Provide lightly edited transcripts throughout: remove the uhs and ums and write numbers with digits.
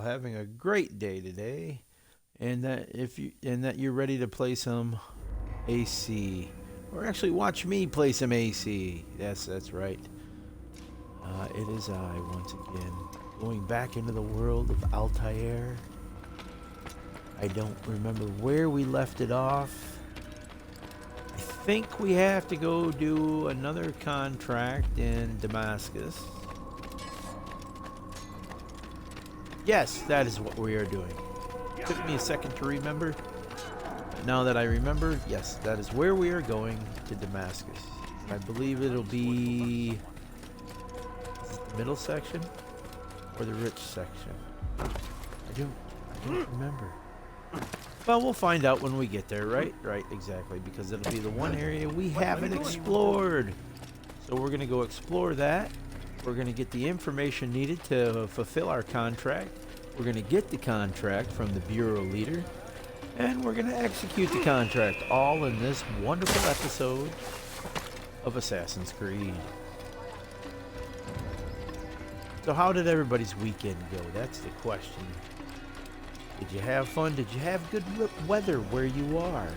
having a great day today, and that you're ready to play some AC, or actually watch me play some AC. Yes, that's right. It is I once again going back into the world of Altair. I don't remember where we left it off. I think we have to go do another contract in Damascus. Yes, that is what we are doing. Took me a second to remember. But now that I remember, yes, that is where we are going, to Damascus. I believe it'll be, is it the middle section or the rich section? I don't remember. Well, we'll find out when we get there, right? Right, exactly, because it'll be the one area we haven't explored. So we're going to go explore that. We're going to get the information needed to fulfill our contract. We're going to get the contract from the bureau leader. And we're going to execute the contract, all in this wonderful episode of Assassin's Creed. So how did everybody's weekend go? That's the question. Did you have fun? Did you have good weather where you are?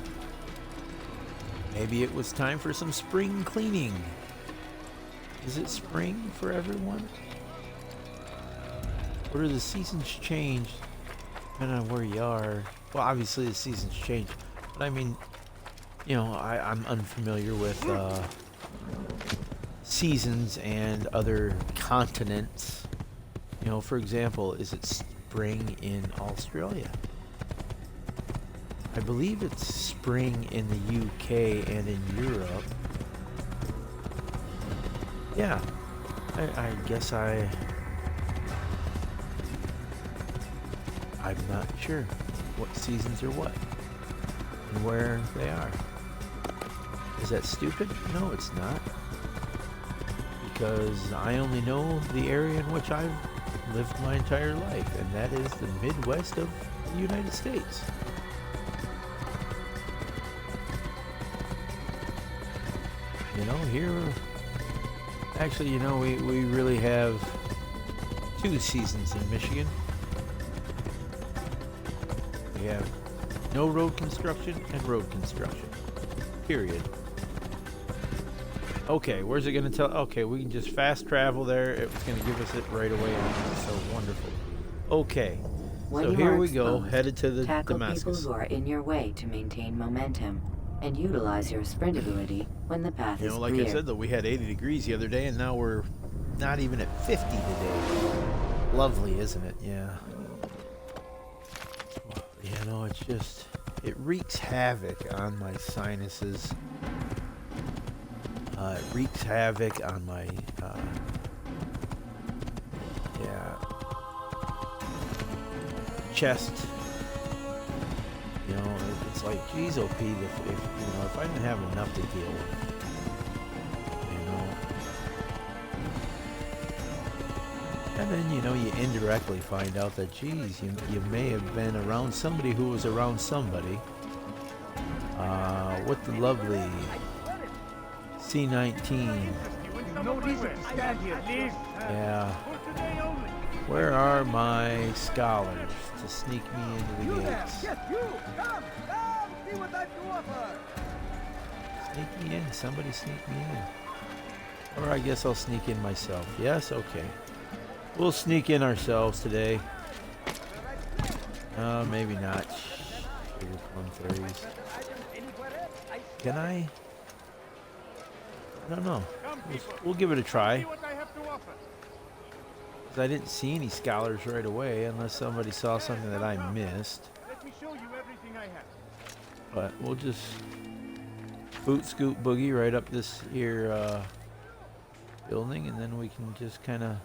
Maybe it was time for some spring cleaning. Is it spring for everyone? Or do the seasons change depending on where you are? Well, obviously the seasons change. But I mean, you know, I'm unfamiliar with seasons and other continents. You know, for example, is it spring in Australia? I believe it's spring in the UK and in Europe. Yeah, I guess I'm not sure what seasons are what and where they are. Is that stupid? No, it's not. Because I only know the area in which I've lived my entire life, and that is the Midwest of the United States. You know, here, actually, you know, we really have two seasons in Michigan. We have no road construction and road construction. Period. Okay, where's it going to tell? Okay, we can just fast travel there. It was going to give us it right away. It's so wonderful. Okay, so here we go, headed to the tackle Damascus. people who are in your way to maintain momentum, and utilize your sprint ability when the path is Like clear. I said, though, we had 80 degrees the other day, and now we're not even at 50 today. Lovely, isn't it? Yeah. You know, it's just, it wreaks havoc on my sinuses. It wreaks havoc on my, chest. You know, it's like, geez, oh Pete, if I didn't have enough to deal with, you know. And then, you know, you indirectly find out that, geez, you may have been around somebody who was around somebody. With the lovely C-19. Yeah. Where are my scholars to sneak me into the gates? Sneak me in. Somebody sneak me in. Or I guess I'll sneak in myself. Yes? Okay. We'll sneak in ourselves today. Maybe not. Sugar plum fairies. Can I? I don't know. We'll give it a try. I didn't see any scholars right away, unless somebody saw something that I missed. But we'll just boot scoot boogie right up this here building, and then we can just kind of,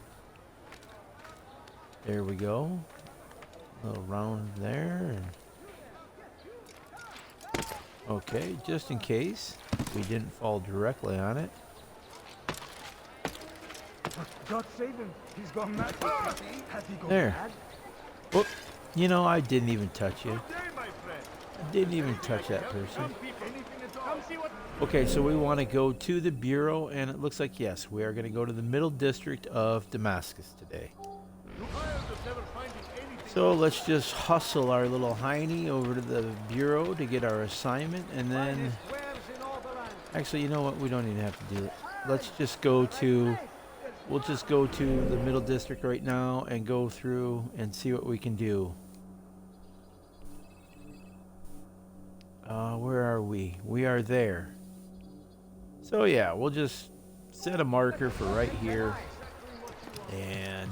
there we go, a little round there, and okay, just in case we didn't fall directly on it. God save him. He's gone mad. Has he gone There. mad? Whoop. You know, I didn't even touch you. I didn't even touch that person. Okay, so we want to go to the Bureau, and it looks like, yes, we are going to go to the Middle District of Damascus today. So let's just hustle our little hiney over to the bureau to get our assignment, and then actually, you know what? We don't even have to do it. Let's just go to. We'll just go to the middle district right now and go through and see what we can do. Where are we? We are there. So yeah, we'll just set a marker for right here and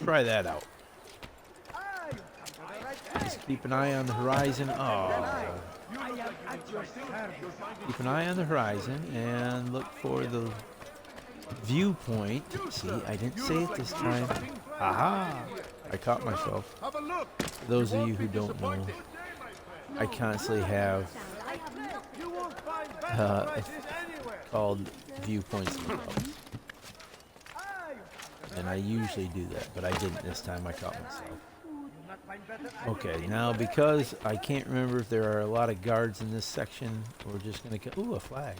try that out. Just keep an eye on the horizon. Oh. Keep an eye on the horizon and look for the viewpoint. See, I didn't say it this time. Aha! I caught myself. For those of you who don't know, I constantly have called viewpoints and I usually do that, but I didn't this time. I caught myself. Okay, now because I can't remember if there are a lot of guards in this section, we're just gonna ooh, a flag.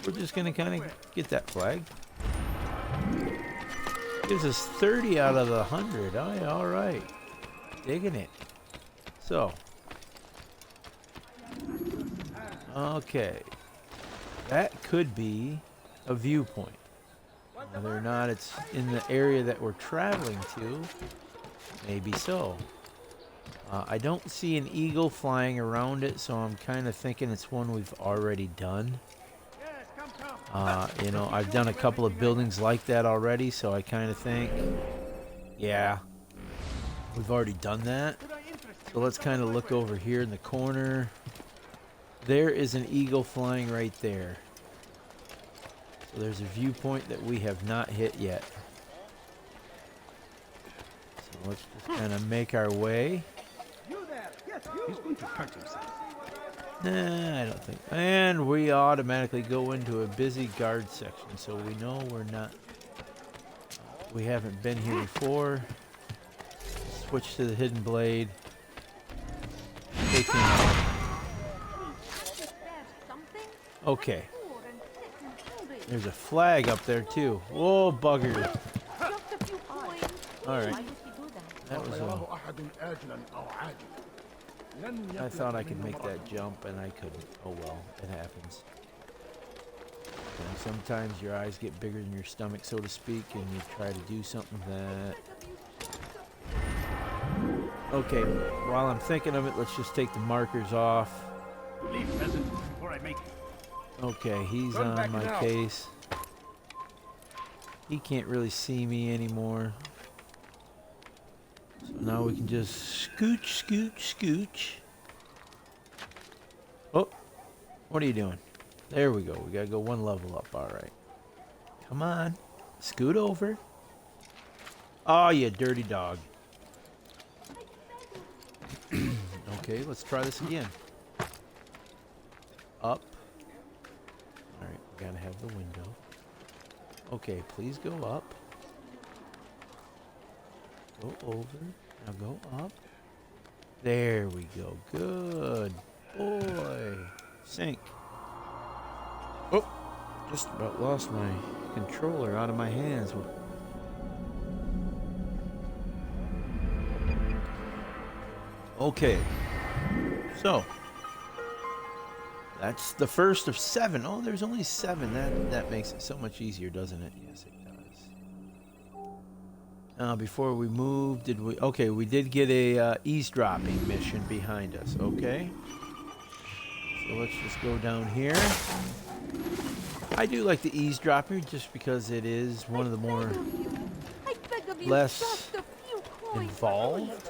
We're just gonna kind of get that flag. Gives us 30 out of the 100. Oh, yeah, all right, digging it. So, okay, that could be a viewpoint. Whether or not it's in the area that we're traveling to, maybe so. I don't see an eagle flying around it, so I'm kind of thinking it's one we've already done. You know, I've done a couple of buildings like that already, so I kind of think, yeah, we've already done that. So let's kind of look over here in the corner. There is an eagle flying right there. So there's a viewpoint that we have not hit yet. So let's just kind of make our way. He's going to hurt himself. Nah, I don't think. And we automatically go into a busy guard section, so we know we're not. We haven't been here before. Switch to the hidden blade. Take him out. Okay. There's a flag up there too. Whoa, bugger. Alright. That was a... I thought I could make that jump and I couldn't. Oh well, it happens. And sometimes your eyes get bigger than your stomach, so to speak, and you try to do something that... Okay, while I'm thinking of it, let's just take the markers off. Leave peasant before I make it. Okay, he's on my case. He can't really see me anymore. So now we can just scooch, scooch, scooch. Oh, what are you doing? There we go. We gotta go one level up. All right. Come on. Scoot over. Oh, you dirty dog. Okay, let's try this again. Up. All right, we gotta have the window. Okay, please go up. Go over. Now go up. There we go. Good boy. Sink. Oh, just about lost my controller out of my hands. Okay. So, that's the first of 7. Oh, there's only 7. That makes it so much easier, doesn't it? Yes, it does. Before we move, did we... Okay, we did get a eavesdropping mission behind us, okay? So let's just go down here. I do like the eavesdropper just because it is one of the more... less involved.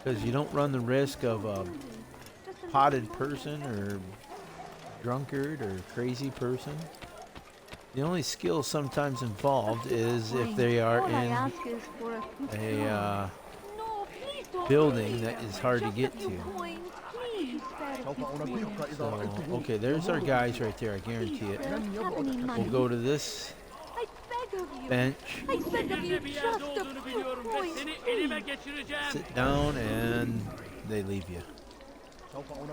Because you don't run the risk of a potted person or drunkard or crazy person. The only skill sometimes involved is if they are in a building that is hard to get to. So, okay, there's our guys right there, I guarantee it. We'll go to this bench. Sit down and they leave you.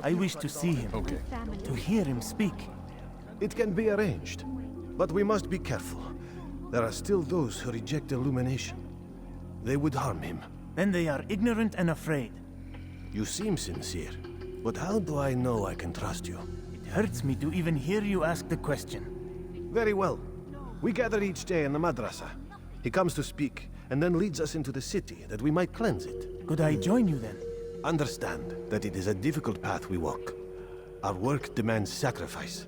I wish to see him. Okay. To hear him speak. It can be arranged, but we must be careful. There are still those who reject illumination. they would harm him. Then they are ignorant and afraid. You seem sincere, but how do I know I can trust you? It hurts me to even hear you ask the question. Very well. We gather each day in the madrasa. He comes to speak, and then leads us into the city, that we might cleanse it. Could I join you then? Understand that it is a difficult path we walk. Our work demands sacrifice.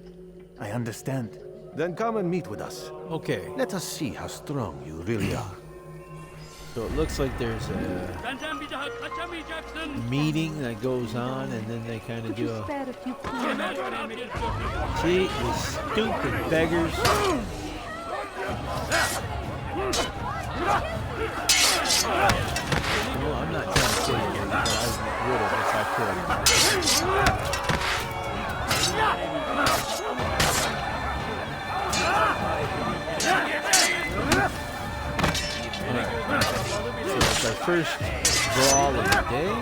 I understand. Then come and meet with us. Okay, Let us see how strong you really are. so it looks like there's a Senden bir daha kaçamayacaksın. meeting that goes on, and then they kind of do a... Temel önemlidir. See, you stupid beggars. Well, I'm not trying to kill you, but I would have if I could. Alright, so it's our first brawl of the day.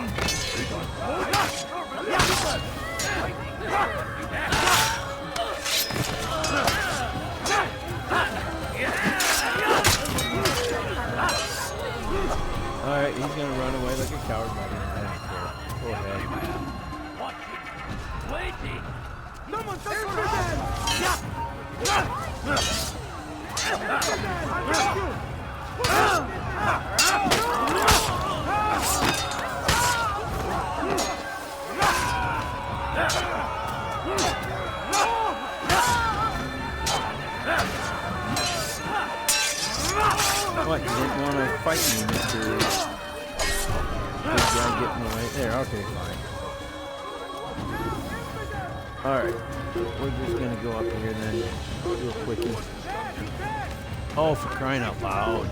Alright, he's gonna run away like a coward, buddy. I don't care. Go ahead. Waiting. What, you didn't want to fight me, Mr. Big guy getting away? There, okay, fine. Alright, we're just gonna go up here then, real quickie. Oh, for crying out loud.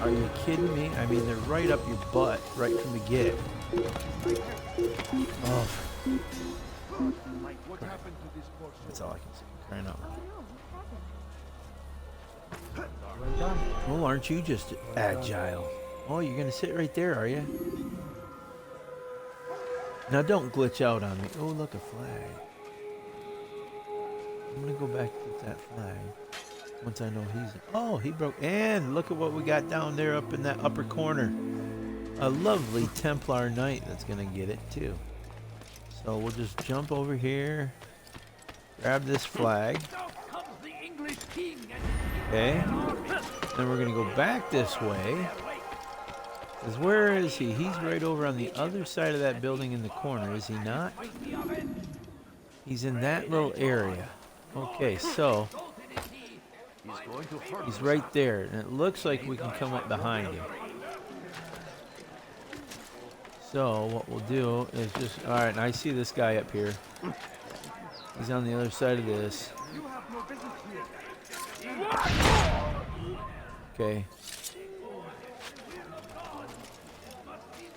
Are you kidding me? I mean, they're right up your butt, right from the get. Oh. That's all I can say. Crying out loud. Well, aren't you just agile? Oh, you're gonna sit right there, are you? Now don't glitch out on me. Oh, look, a flag. I'm gonna go back to that flag once I know he's... Oh, he broke... And look at what we got down there up in that upper corner. A lovely Templar Knight that's gonna get it, too. So we'll just jump over here. Grab this flag. Okay. Then we're gonna go back this way. Because where is he? He's right over on the other side of that building in the corner, is he not? He's in that little area. Okay, so he's right there, and it looks like we can come up behind him. So what we'll do is just... Alright, I see this guy up here. He's on the other side of this. Okay.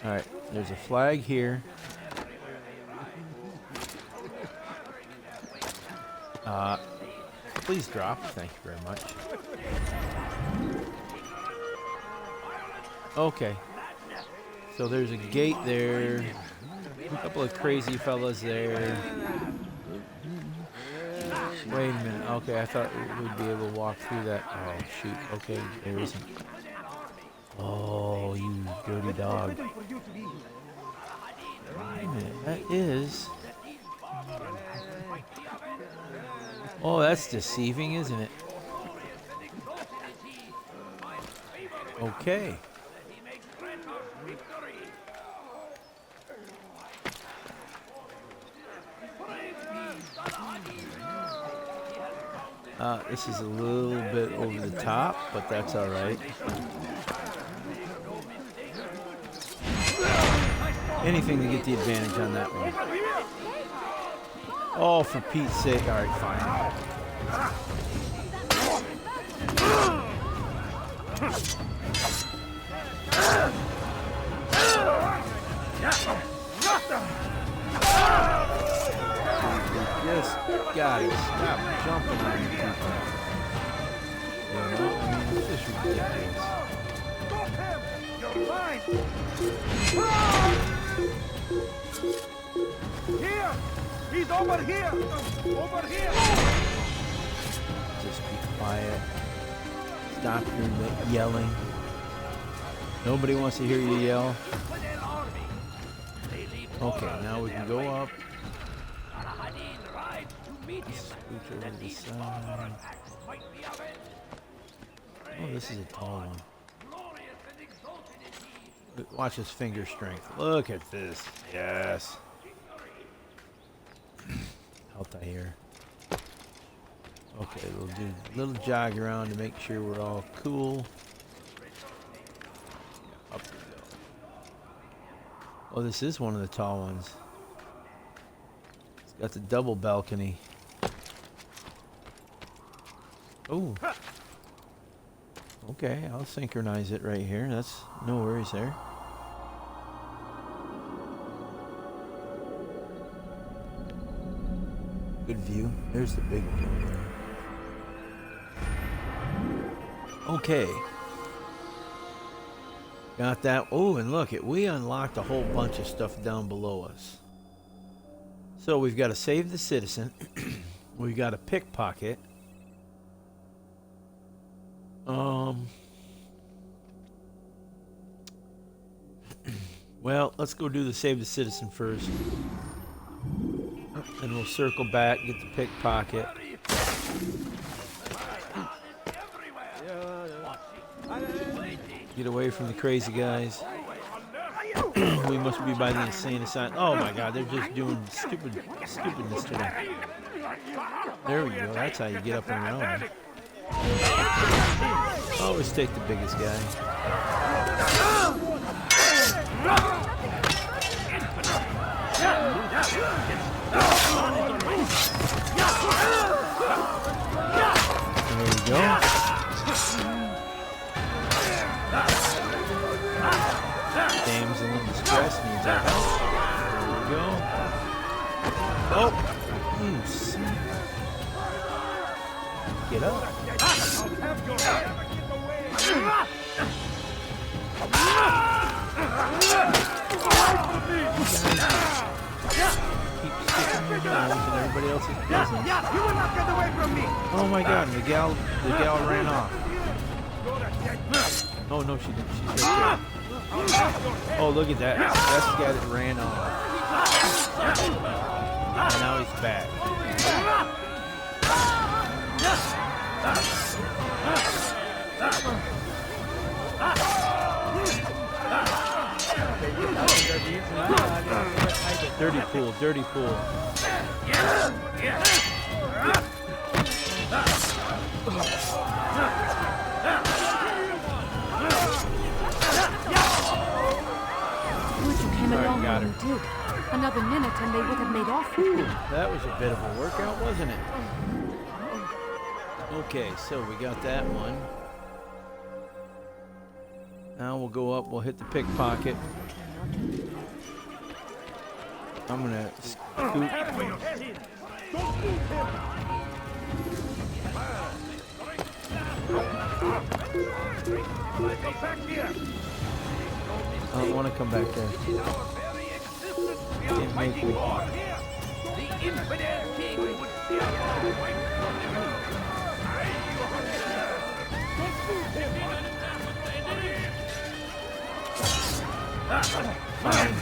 Alright, there's a flag here. Please drop. Thank you very much. Okay. So there's a gate there. A couple of crazy fellas there. Wait a minute. Okay, I thought we'd be able to walk through that. Oh, shoot. Okay, there isn't. Oh, you dirty dog. Wait a minute. That is... Oh, that's deceiving, isn't it? Okay. This is a little bit over the top, but that's all right. Anything to get the advantage on that one. Oh, for Pete's sake. All right, fine. Just gotta stop jumping on you people. You know, I mean, it's just ridiculous. Stop him! You're mine! Here! He's over here! Over here! Just be quiet. Stop your yelling. Nobody wants to hear you yell. Okay, now we can go up. Scooch over to the side. Oh, this is a tall one. Watch his finger strength. Look at this. Yes. Altair. Okay, we'll do a little jog around to make sure we're all cool. Up we go. Oh, this is one of the tall ones. It's got the double balcony. Oh. Okay, I'll synchronize it right here. That's no worries there. Good view. There's the big view there. Okay. Got that. Oh, and look, we unlocked a whole bunch of stuff down below us. So we've got to save the citizen. We've got to pickpocket. Well, let's go do the save the citizen first. And we'll circle back, get the pickpocket. Get away from the crazy guys. We must be by the insane asylum. Oh my god, they're just doing stupidness to them. There we go, that's how you get up and around. Always take the biggest guy. There we go. Damsel in distress needs our help. There we go. Oh! Get up. Keep sticking your nose in everybody else's business. You will not get away from me! Oh my god, the gal ran off. Oh no, she didn't. She's right there. Oh, look at that. That's the guy that ran off. And now he's back. Dirty pool, dirty pool. Got her. Did. Another minute and they would have made off with me. That was a bit of a workout, wasn't it? Okay, so we got that one. Now we'll go up, we'll hit the pickpocket. I'm gonna scoot. I don't want to come back there. Can't make me. Fine.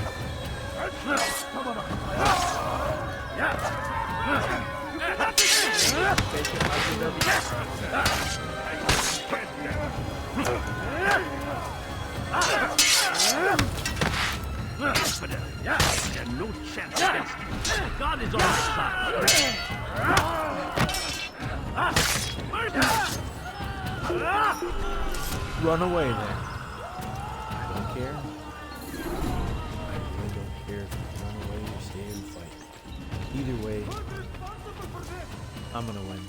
No chance against you. God is on our side. Run away then. Don't care. I really don't care if you run away or stay and fight. Either way, I'm gonna win.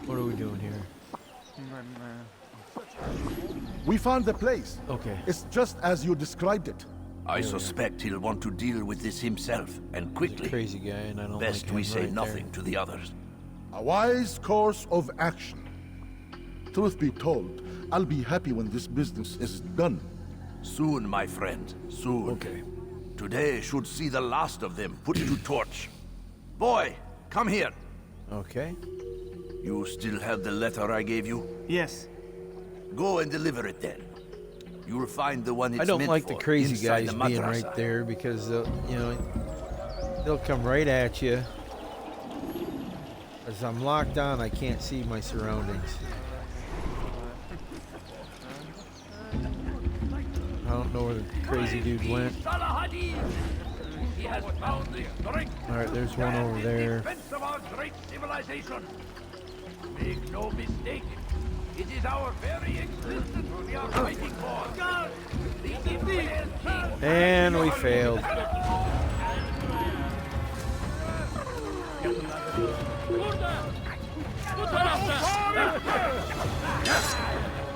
What are we doing here? We found the place. Okay. It's just as you described it. I suspect he'll want to deal with this himself, and He's a quickly. crazy guy, and I don't Best like we him say right nothing there. to the others. A wise course of action. Truth be told, I'll be happy when this business is done. Soon, my friend, soon. Okay. Today should see the last of them put to torch. Boy, come here. Okay. You still have the letter I gave you? Yes. Go and deliver it then. You'll find the one it's I don't meant like the for crazy inside guys the being madrasa. right there because they'll, you know, they'll come right at you. As I'm locked on, I can't see my surroundings. I don't know where the crazy dude went. Salahadin! He has found the strength. All right, there's one over there. Defense of our great civilization. Make no mistake. It is our very existence we are fighting for. The immortality. And we failed.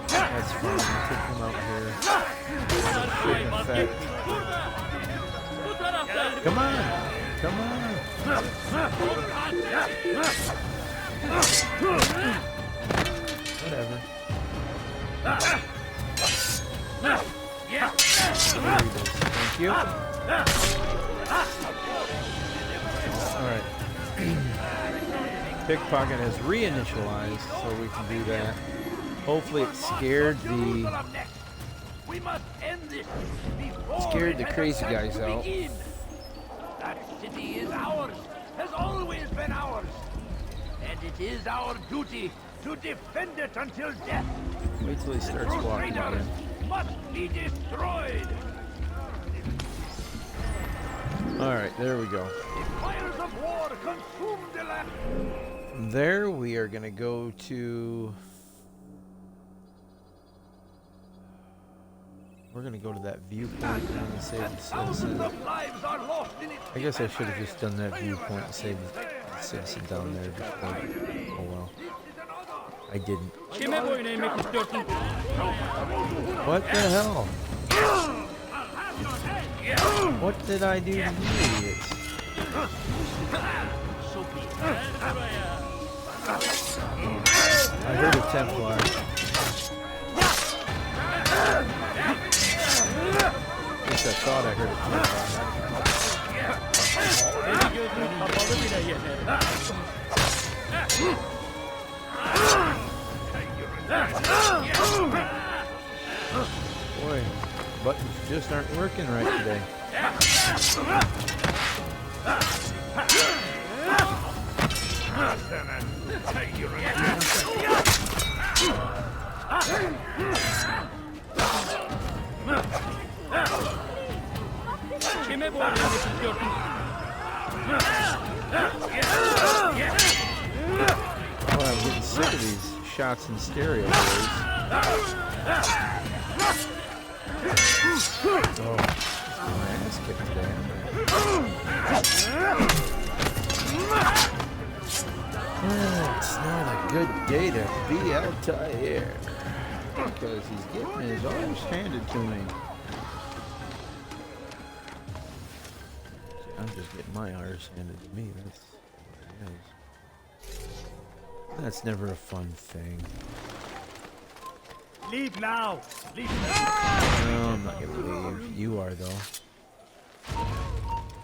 That's fine. I'll take him out here. Shouldn't affect. Come on. Come on. Whatever. Thank you. Alright. Pickpocket has reinitialized, so we can do that. Hopefully it scared the We must end this before scared it the has a crazy chance guys to out. begin. That city is ours, has always been ours, and it is our duty to defend it until death. Wait till he starts walking Crusaders again. must be destroyed. Alright, there we go. The fires of war consume the land. From there we are gonna go to we're gonna go to that viewpoint and save the Thousands citizen. of lives are lost in its I guess I should have just done that viewpoint and saved the citizen down there before. Oh well. I didn't. What the hell? What did I do to you idiots? I heard a Templar. At least I thought I heard a Templar. Boy, buttons just aren't working right today. Boy, I'm getting sick of these shots in stereo boys. Oh, my ass kicked today. Oh, it's not a good day to be Altair because he's getting his arms handed to me. I'm just getting my arms handed to me. That's never a fun thing. Leave now. Leave. No, I'm not gonna leave. You are though.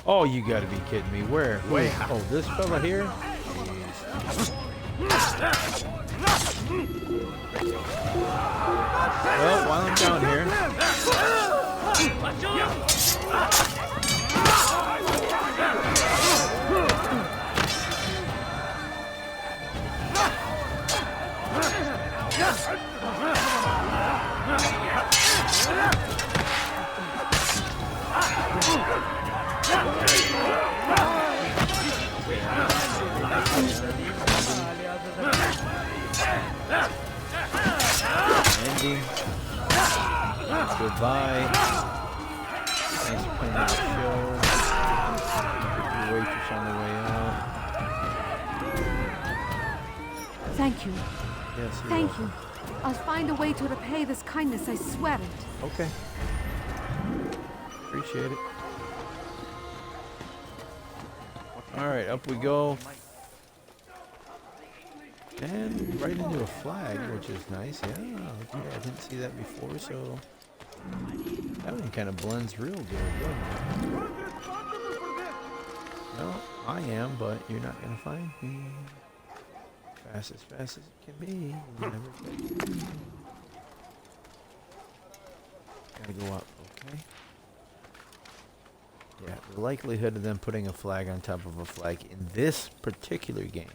Oh, you gotta be kidding me. Where? Wait. Oh, this fella here? Jeez. Well, while I'm down here. Ending. Goodbye. Thanks for coming to the show. Your waitress on the way out. Thank you. Yes, you're Thank welcome. you. I'll find a way to repay this kindness, I swear it. Okay. Appreciate it. Alright, up we go. And right into a flag, which is nice. Yeah, okay, I didn't see that before, so that one kind of blends real good, doesn't it? Well, I am, but you're not gonna find me. Fast as it can be. Never gotta go up, okay? Yeah, the likelihood of them putting a flag on top of a flag in this particular game,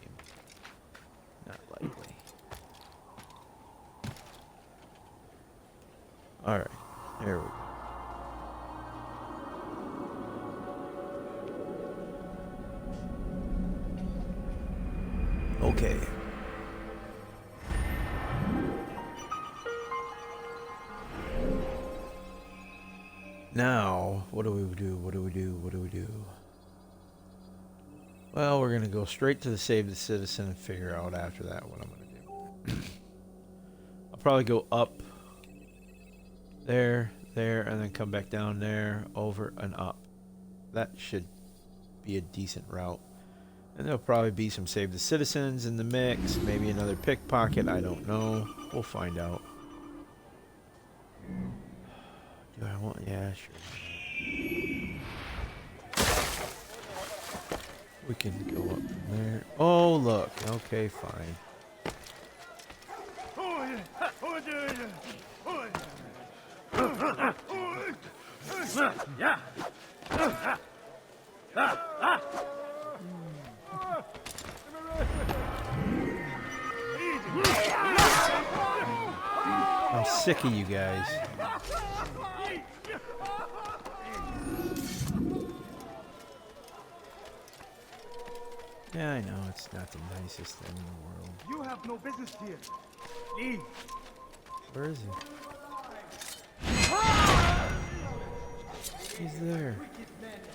not likely. Alright, there we go. Okay. Now, what do we do? What do we do? What do we do? Well, we're gonna go straight to the Save the Citizen and figure out after that what I'm gonna do. I'll probably go up there, and then come back down there, over and up. That should be a decent route. And there'll probably be some Save the Citizens in the mix, maybe another pickpocket, I don't know. We'll find out. Do I want? Yeah, sure. We can go up from there. Oh, look. Okay, fine. I'm sick of you guys. Yeah, I know, it's not the nicest thing in the world. You have no business here. Leave. Where is he? He's there.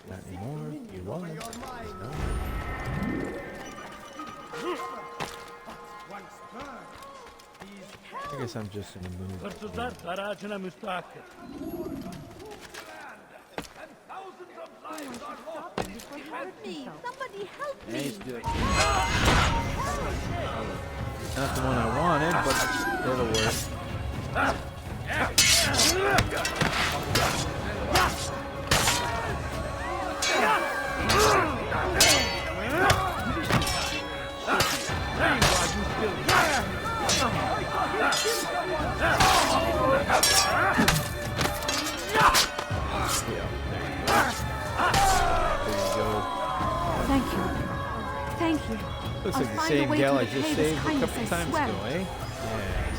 Not anymore. He was. He's not. I guess I'm just in the mood. Help me! Somebody help me! Not the one I wanted, but it'll work. Thank you. Thank you. Looks I'll like the find a same way gal to I just repay this saved a kindness, couple I times swear. ago, eh? Yes.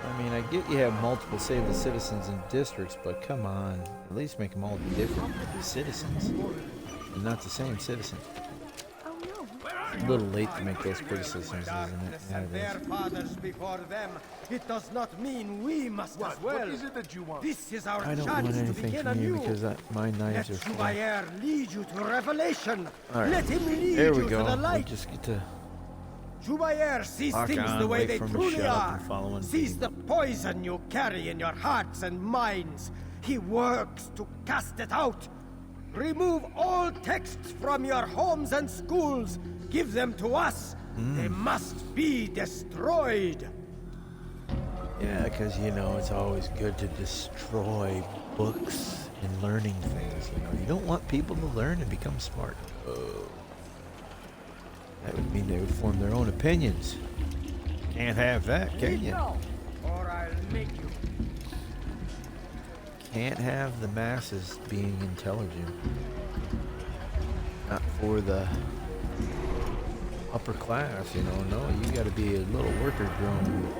I mean, I get you have multiple Save the Citizens in districts, but come on. At least make them all different citizens. And not the same citizen. It's a little late to make those criticisms, isn't it? Yeah, it Their is. fathers before them. It does not mean we must as well. What is it that you want? This is our I don't chance want to anything begin from you anew. because my Let knives are full. Jubayer lead you to revelation. Alright. Let him lead There we you go. to the We light. just get to Jubayer sees Lock things on, the way wait they for him to truly shut up are. and follow and Sees lead. the poison you carry in your hearts and minds. He works to cast it out. Remove all texts from your homes and schools. Give them to us. They must be destroyed. Yeah, because, you know, it's always good to destroy books and learning things, you know. You don't want people to learn and become smart. Oh. That would mean they would form their own opinions. Can't have that, can you? Now, or I'll make you. Can't have the masses being intelligent. Not for the upper class, you know. No, you gotta be a little worker drone.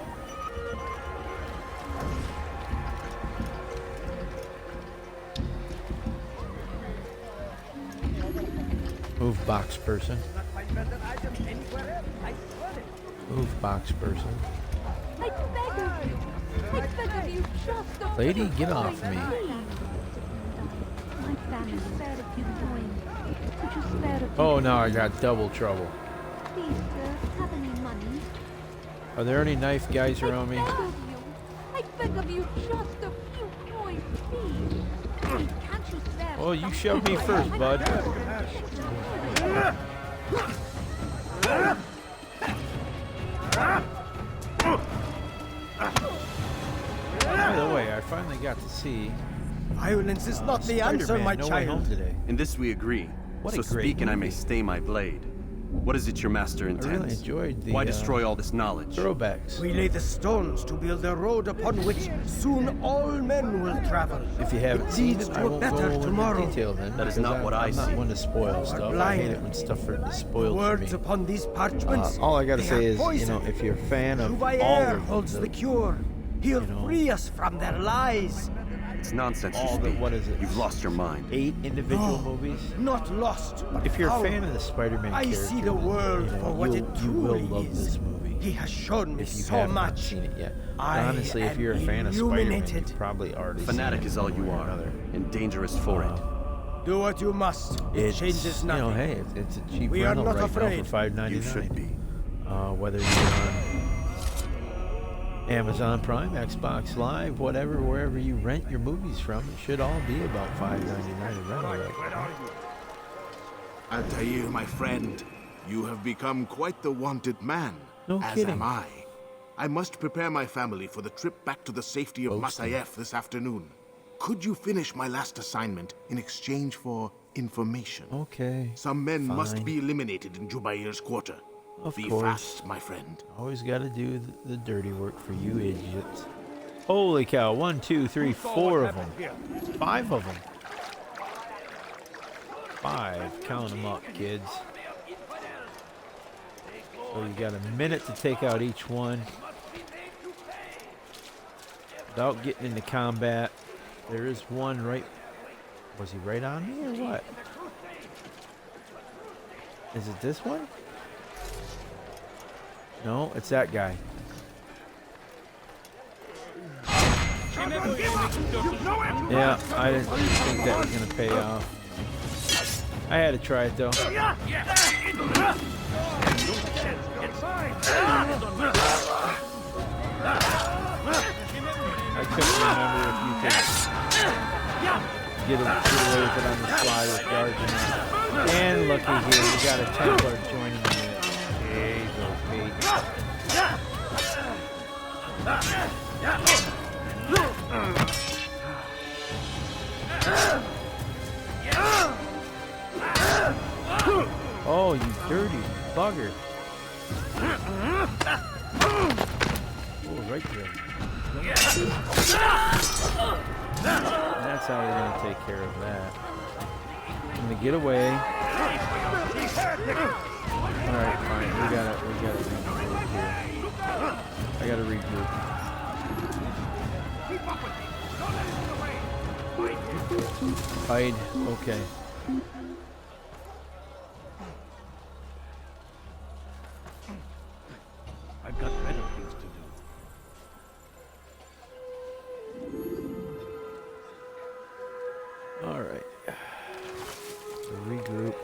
Move, box person. Move, box person. I beg of you! I beg of you, just a Lady, get off me. My family spared a few coins. Could you spare a few? Oh, now I got double trouble. Please, sir, have any money? Are there any knife guys around me? I beg of you, just a few coins, please. Please, can't you spare Oh, you some? shoved me first, bud. By the way, I finally got to see Violence is not the answer, Spider-Man my No Way Home child. today. In this we agree. What So a great speak and I may movie. stay my blade. What is it your master I intends? really enjoyed the Why destroy all this knowledge? throwbacks. We lay the stones to build a road upon which soon all men will travel. If you haven't It seen leads it, to I a won't go better into tomorrow. detail then. That is because not what I I'm not see. one to spoil stuff. I blind. hate it when stuff is spoiled for Words me. upon these parchments. All I gotta they say are is, poison. if you're a fan of all Jubair of holds the the cure. He'll you know, free us from their lies. It's nonsense you all the, speak. what is it? You've lost your mind. 8 individual No, movies. Not lost, but If you're a found. fan of the Spider-Man I character, see the then, world for what you it you will truly love is. this movie. He has shown me If you so have not much. seen it yet. I Honestly, if am you're a fan of Spider-Man, illuminated. you've probably already Fanatic seen it is all you one way or are, another. and dangerous for it. Do what you must. It It's, changes nothing. hey, it's a cheap We are rental not right afraid. now for $5.99. You should be. Whether you're on Amazon Prime, Xbox Live, whatever, wherever you rent your movies from, it should all be about $5.99 a rental right now. Altair, my friend, you have become quite the wanted man. No as kidding. am I. I must prepare my family for the trip back to the safety of Masayef this afternoon. Could you finish my last assignment in exchange for information? Okay. Some men must fine. be eliminated in Jubair's quarter. Of Be course. fast, my friend. Always got to do the dirty work for you idiots. Holy cow. 1, 2, 3, 4 of them. 5 of them. 5. Count them up, kids. So you got a minute to take out each one. Without getting into combat. There is one right... Was he right on me or what? Is it this one? No, it's that guy. Yeah, I didn't think that was going to pay off. I had to try it though. I couldn't remember if you could get away with it on the fly with guards or not. And looky here, we got a Templar joining me. Jesus, Pete. Oh, you dirty bugger. Oh, right there. And that's how we're going to take care of that. I'm going to get away. Alright, fine. We gotta regroup here. I gotta regroup. Hide. Okay. I've got better things to do. Alright. Regrouped.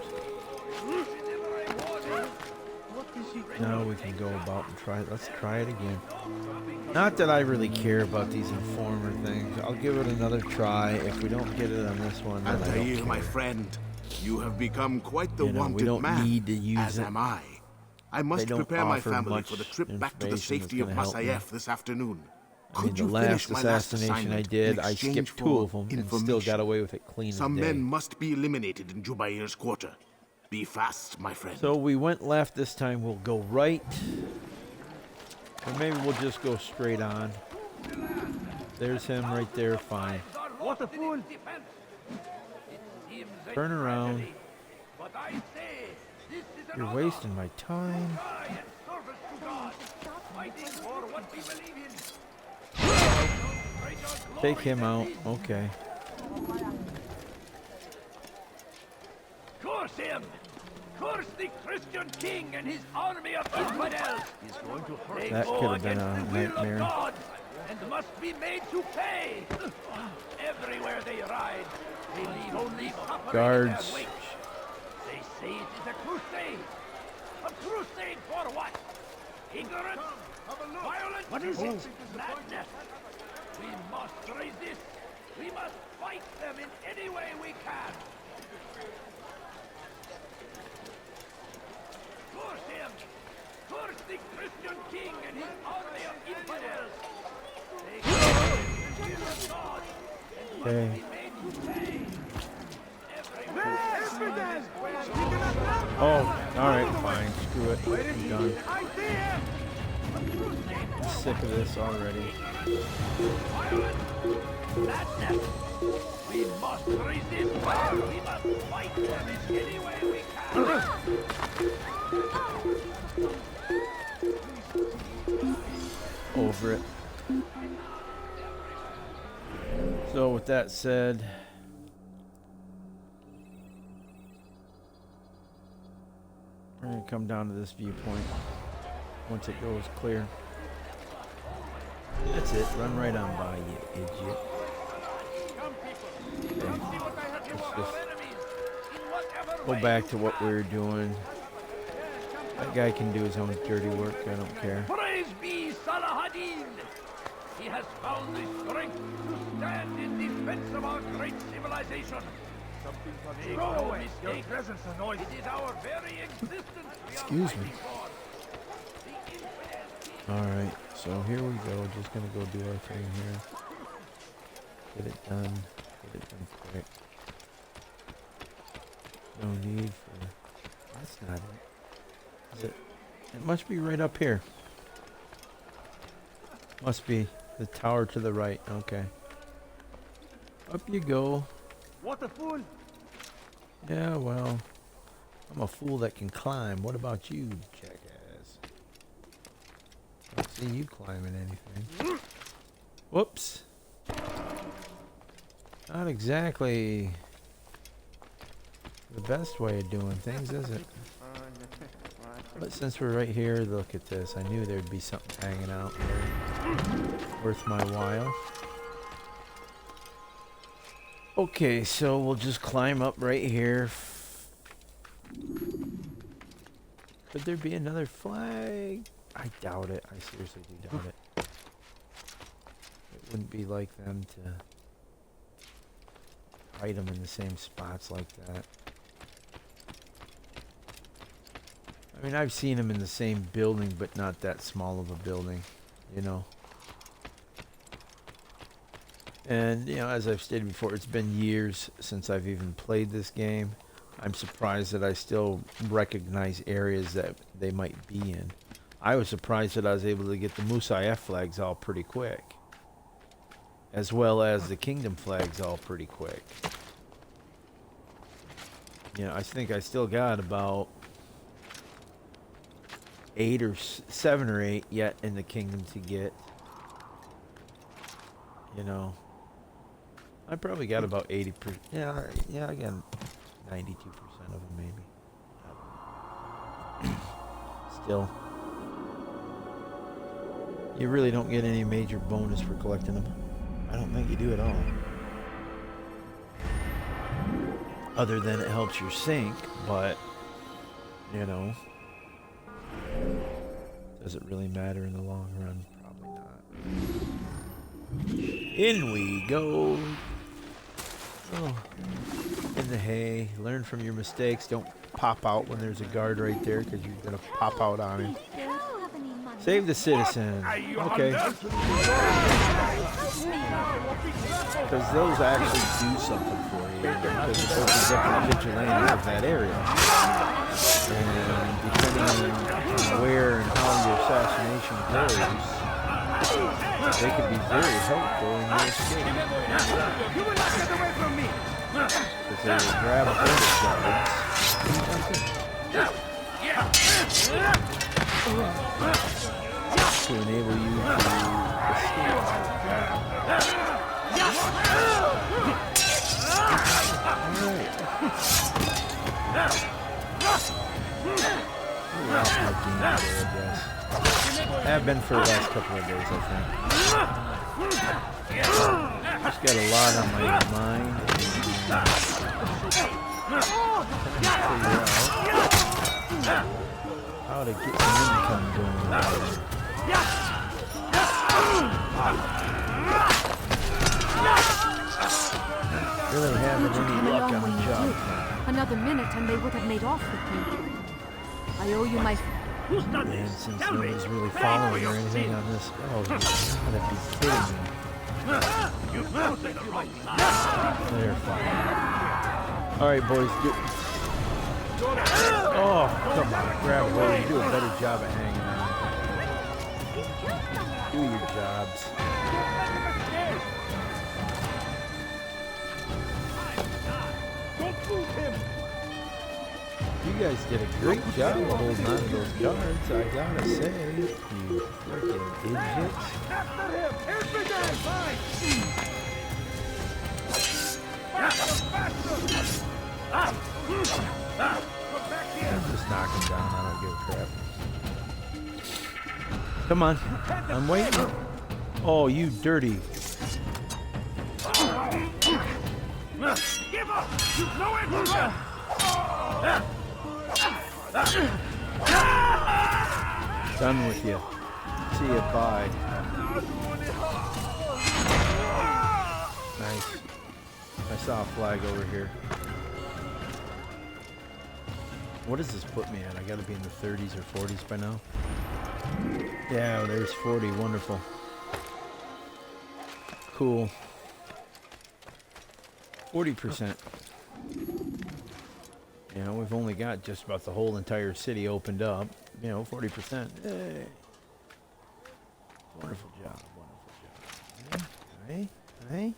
Now we can go about and try it. Let's try it again. Not that I really care about these informer things. I'll give it another try. If we don't get it on this one, then I don't Altair, care. my friend, you have become quite the You know, we wanted don't man. need to use as it. am I. I must don't prepare my offer family much for the trip back to the information safety of that's gonna help me. Masayef this afternoon. I mean, Could the you finish last my last assassination I assignment did, in I exchange skipped 2 for of them and still information? got away with it clean Some as day. men must be eliminated in Jubair's quarter. Be fast, my friend. So we went left this time. We'll go right. Or maybe we'll just go straight on. There's him right there. Fine. What a fool! Turn around. You're wasting my time. Take him out. Okay. Curse him! Curse the Christian king and his army of infidels! He's going to hurt. That They could go have been against a the will nightmare. of God and must be made to pay. Everywhere they ride, they leave only suffering Guards. in their wake. They say it is a crusade. A crusade for what? Ignorance? Violence? What is it? Madness. We must resist. We must fight them in any way we can. Curse him! Curse the Christian king and his army of infidels! They go against the will of God and must Okay. be made to pay. Everywhere. Oh, alright, fine. Screw it. I'm done. I'm sick of this already. We must resist. We must fight them in any way we can. Over it. So with that said, we're gonna come down to this viewpoint once it goes clear. That's it. Run right on by, you idiot. Let's just go back to what we were doing. That guy can do his own dirty work. I don't care. Praise be Salahadin! He has found the strength to stand in defense of our great civilization. Make no mistake, your presence annoys me. It is our very existence. Excuse me. Alright, so here we go. Just gonna go do our thing here. Get it done. Get it done quick. No need for... That's not it. Is it? It must be right up here. Must be the tower to the right. Okay. Up you go. What a fool! Yeah, well, I'm a fool that can climb. What about you, jackass? I don't see you climbing anything. Whoops. Not exactly the best way of doing things, is it? But since we're right here, look at this. I knew there'd be something hanging out there worth my while. Okay, so we'll just climb up right here. Could there be another flag? I doubt it. I seriously do doubt it. It wouldn't be like them to hide them in the same spots like that. I mean, I've seen them in the same building, but not that small of a building, you know. And, you know, as I've stated before, it's been years since I've even played this game. I'm surprised that I still recognize areas that they might be in. I was surprised that I was able to get the Musayef flags all pretty quick, as well as the Kingdom flags all pretty quick. You know, I think I still got about 8 or 7 or 8 yet in the Kingdom to get. You know, I probably got about 80%. Yeah, I got 92% of them maybe. Still, you really don't get any major bonus for collecting them. I don't think you do at all. Other than it helps your sync, but, you know, does it really matter in the long run? Probably not. In we go. Oh. In the hay. Learn from your mistakes. Don't pop out when there's a guard right there, because you're going to pop out on him. Save the citizen. Okay. Because those actually do something for you. Because it opens up the vigilantes of that area. And depending on where and how your assassination goes, they can be very helpful in your escape. You will not get away from me! Because they will grab a hold of guards to enable you to escape. Have been for the last couple of days, I think. Just got a lot on my mind. How to get some income going. Really having any luck on the job. Another minute and they would have made off with me. I owe you my... And since nobody's really following or anything on this, oh, you gotta be kidding me. They're fine. Alright, boys. Oh, Come on, grab a hold. You do a better job of hanging on. Do your jobs. Don't move him! You guys did a great job of holding on to those guards, I gotta say. You freaking idiots. After him! Every day! Fine! I'm just knocking down. I don't give a crap. Come on. I'm waiting. Oh, you dirty. Give up! You've no answer! Done with you. See you. Bye. Nice. I saw a flag over here. What does this put me at? I gotta be in the 30s or 40s by now. Yeah, well, there's 40. Wonderful. Cool. 40%. You know, we've only got just about the whole entire city opened up. You know, 40%. Hey. Wonderful job. Wonderful job. Hey? Hey?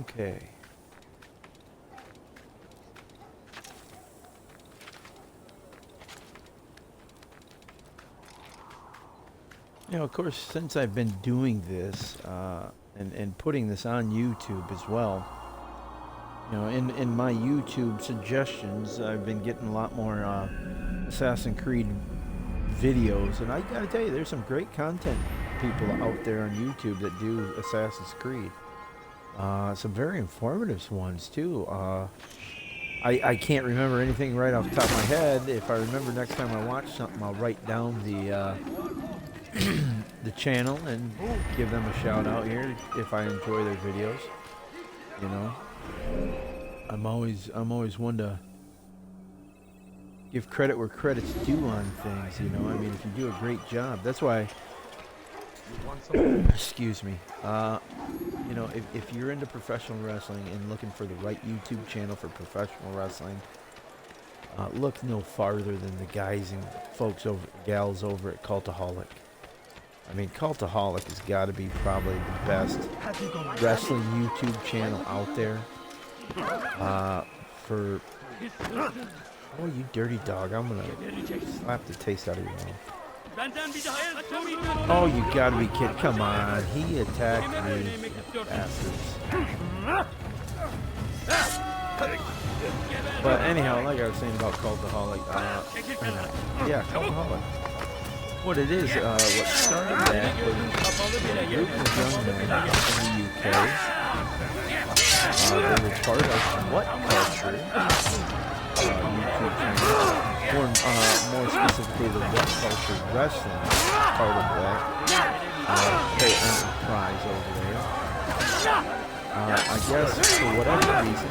Okay. You know, of course, since I've been doing this and putting this on YouTube as well, you know, in my YouTube suggestions, I've been getting a lot more Assassin's Creed videos, and I gotta tell you, there's some great content people out there on YouTube that do Assassin's Creed. Some very informative ones too. I can't remember anything right off the top of my head. If I remember next time I watch something, I'll write down the the channel and give them a shout out here if I enjoy their videos. You know, I'm always one to give credit where credit's due on things. You know, I mean, if you do a great job, that's why. Excuse me. You know, if you're into professional wrestling and looking for the right YouTube channel for professional wrestling, look no farther than the guys and gals over at Cultaholic. I mean, Cultaholic has got to be probably the best wrestling YouTube channel out there. Oh, you dirty dog! I'm gonna slap the taste out of your mouth. Oh, you gotta be kidding. Come on. He attacked me. Bastards. But anyhow, like I was saying about Cultaholic, yeah, Cultaholic. What it is, what started that was a group of young men in the UK. They were part of What Culture YouTube channel. More specifically, the What Culture Wrestling part of that whole enterprise over there. I guess for whatever reason,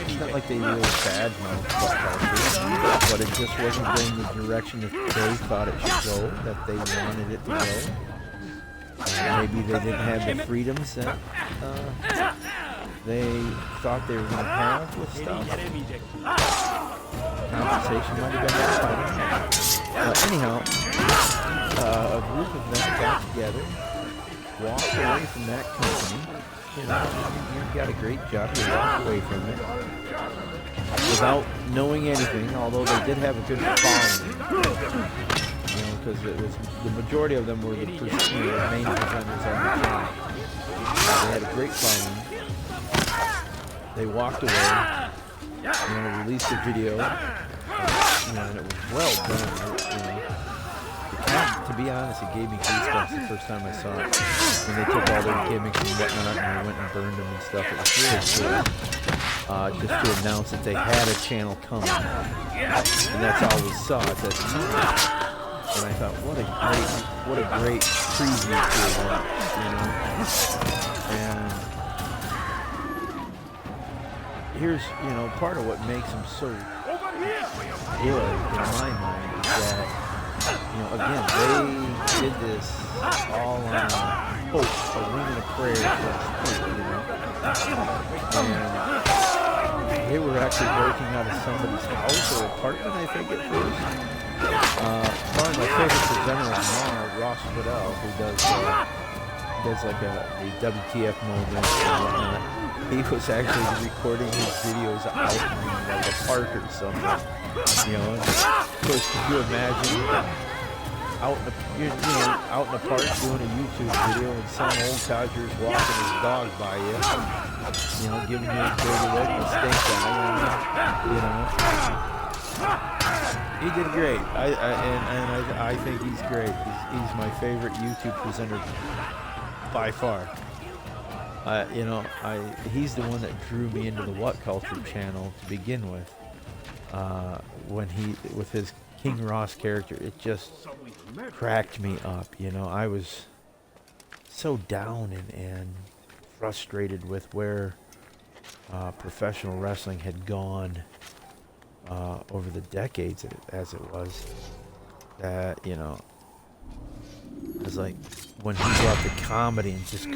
it's not like they really badmouthed What Culture, but it just wasn't going the direction that they thought it should go, that they wanted it to go. Maybe they didn't have the freedoms that they thought they were going to have with stuff. Compensation might have been that. Anyhow, a group of them got together, walked away from that company. You know, you got a great job. You walked away from it without knowing anything, although they did have a good following. You know, because it was the majority of them were the main presenters on the channel. They had a great following. They walked away. You know, released a video. You know, and it was well done. You know. To be honest, it gave me goosebumps the first time I saw it. When they took all their gimmicks and whatnot and they went and burned them and stuff. It was really cool. Just to announce that they had a channel coming. And that's all we saw at that time. And I thought, what a great preview to that, you know. And here's, you know, part of what makes them so good in my mind is that, you know, again, they did this all on hope, a wing and a prayer, you know. And They were actually working out of somebody's house or apartment, I think, at first. Probably my favorite presenter now, Ross Fidel, who does like the WTF moment and whatnot. He was actually recording his videos out in like a park or something. You know, and of course, could you imagine out in a park doing a YouTube video and some old codger's walking his dog by you, you know, giving you a dirty look and stink eye, you know. He did great. I think he's great. He's my favorite YouTube presenter by far. You know, he's the one that drew me into the What Culture channel to begin with. When with his King Ross character, it just cracked me up. You know, I was so down and frustrated with where professional wrestling had gone over the decades as it was. That, you know, it was like when he brought the comedy and just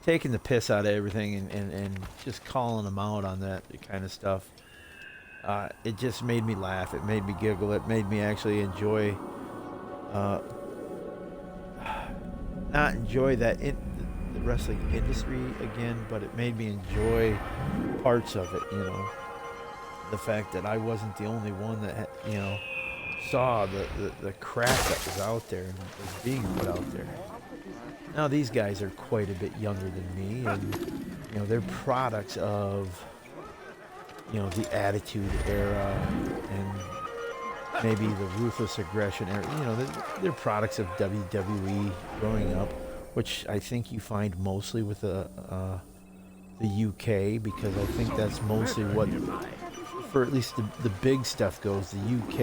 taking the piss out of everything and just calling them out on that kind of stuff. It just made me laugh. It made me giggle. It made me actually enjoy, not enjoy the wrestling industry again, but it made me enjoy parts of it. You know, the fact that I wasn't the only one that you know saw the crap that was out there and was being put out there. Now these guys are quite a bit younger than me, and you know they're products of, you know, the Attitude Era and maybe the Ruthless Aggression Era. You know, they're products of WWE growing up, which I think you find mostly with the UK, because I think that's mostly what, for at least the big stuff goes. The UK,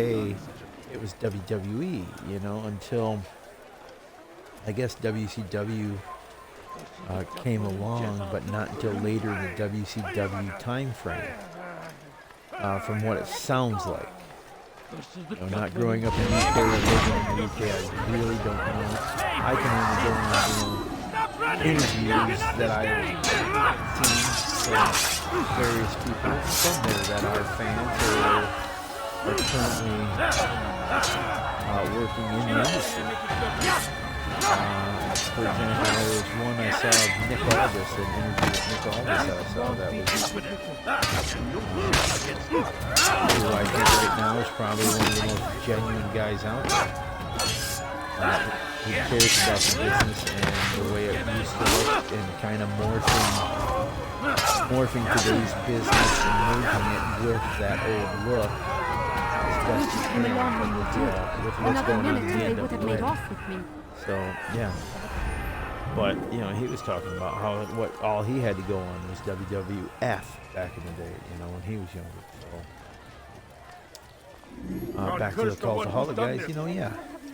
it was WWE, you know, until I guess WCW came along, but not until later in the WCW time frame. From what it sounds like. You know, not growing up in the UK or living in the UK, I really don't know. I can only go on, you know, interviews that I've seen from various people from there that are fans or are currently working in the industry. For example, there was one I saw of Nick Aldis, an interview with Nick Aldis that I saw that was who I think right now is probably one of the most genuine guys out there. He cares about the business and the way it used to look, and kind of morphing today's business and merging it with that old look as best you can with what's going on in the NWA. So yeah, but you know, he was talking about how all he had to go on was WWF back in the day, you know, when he was younger. So back to the Cultaholic guys, you know, yeah.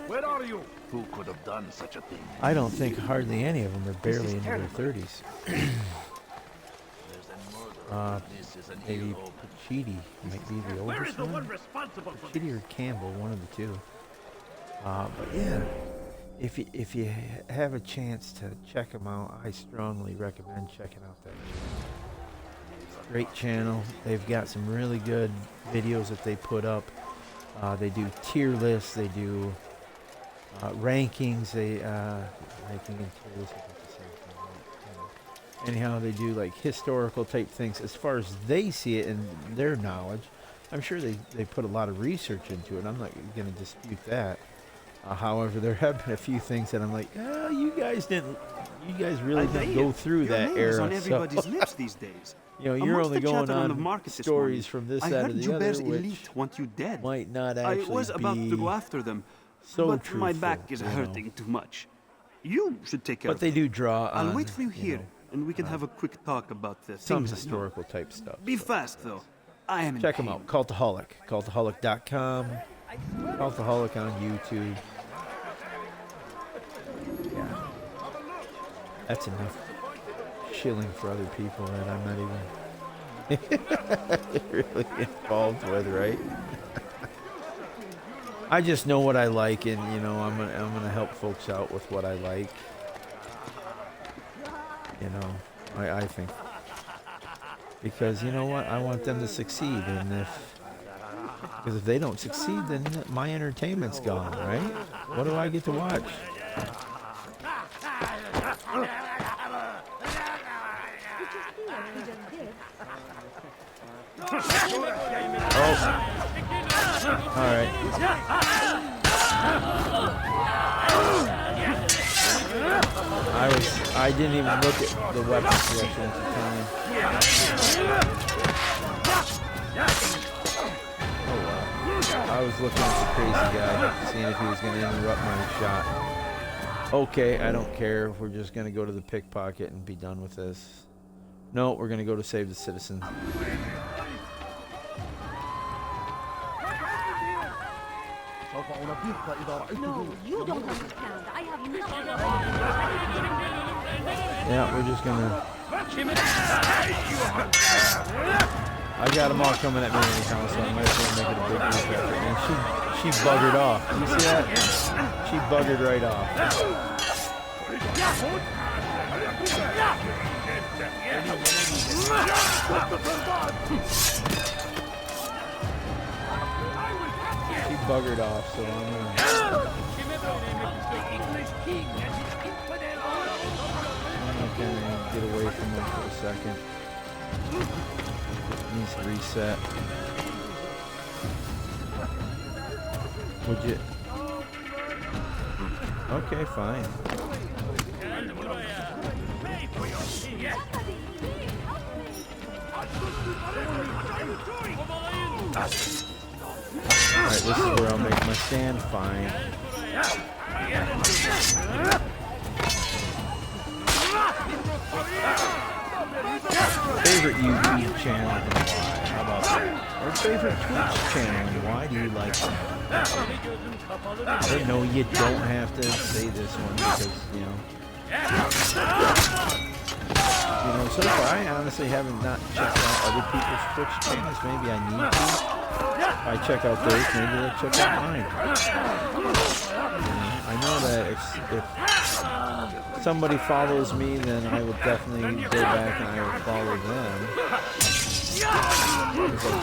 Where are you? Who could have done such a thing? I don't think hardly any of them are barely into their 30s. Maybe Pacitti might be the oldest one. Pacitti or Campbell, one of the two. But yeah. If you have a chance to check them out, I strongly recommend checking out that channel. It's a great channel. They've got some really good videos that they put up. They do tier lists. They do rankings. They ranking and tier lists. Anyhow, they do like historical type things as far as they see it in their knowledge. I'm sure they put a lot of research into it. I'm not going to dispute that. However, there have been a few things that I'm like, you guys really didn't go through that era. On everybody's lips these days. You know, you're only going on stories from this side or the other, which elite want you dead. Might not actually be I was about to go after them, but truthful, my back is hurting too much. You should take care of But they do draw on, I'll wait for you here, and we can have a quick talk about this. Some historical type stuff. Be fast, though. I am Check them out. Cultaholic. Cultaholic.com. Cultaholic on YouTube. Yeah. That's enough shilling for other people that I'm not even really involved with, right? I just know what I like, and you know, I'm gonna help folks out with what I like. You know, I think Because you know what? I want them to succeed, and because if they don't succeed, then my entertainment's gone, right? What do I get to watch? Oh. All right. I didn't even look at the weapon selection at the time. Oh wow. I was looking at the crazy guy, seeing if he was going to interrupt my shot. Okay, I don't care. We're just going to go to the pickpocket and be done with this. No, we're going to go to save the citizen. No, you don't understand. I have nothing. Yeah, we're just gonna. I got them all coming at me anyhow, so I might as well make it a big group effort. And she buggered off. You see that? She buggered right off. She buggered off, so I'm gonna get away from him for a second. Needs to reset. Would you? Okay, fine. Alright, this is where I'll make my stand. Fine. Favorite YouTube channel and why? How about that? Or favorite Twitch channel and why do you like them? I know you don't have to say this one because, you know, so far I honestly haven't not checked out other people's Twitch channels. Maybe I need to. If I check out theirs, maybe I'll check out mine. I know that if somebody follows me, then I will definitely go back and I will follow them. Because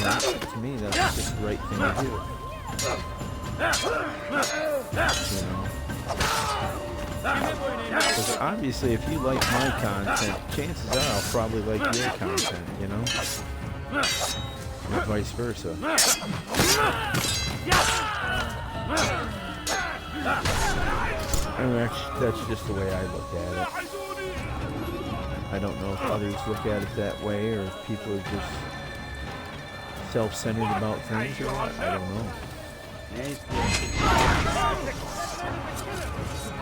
that's just, to me, that's just the right thing to do. Because obviously, if you like my content, chances are I'll probably like your content, or vice versa. And that's just the way I look at it. I don't know if others look at it that way, or if people are just self-centered about things, or what. I don't know.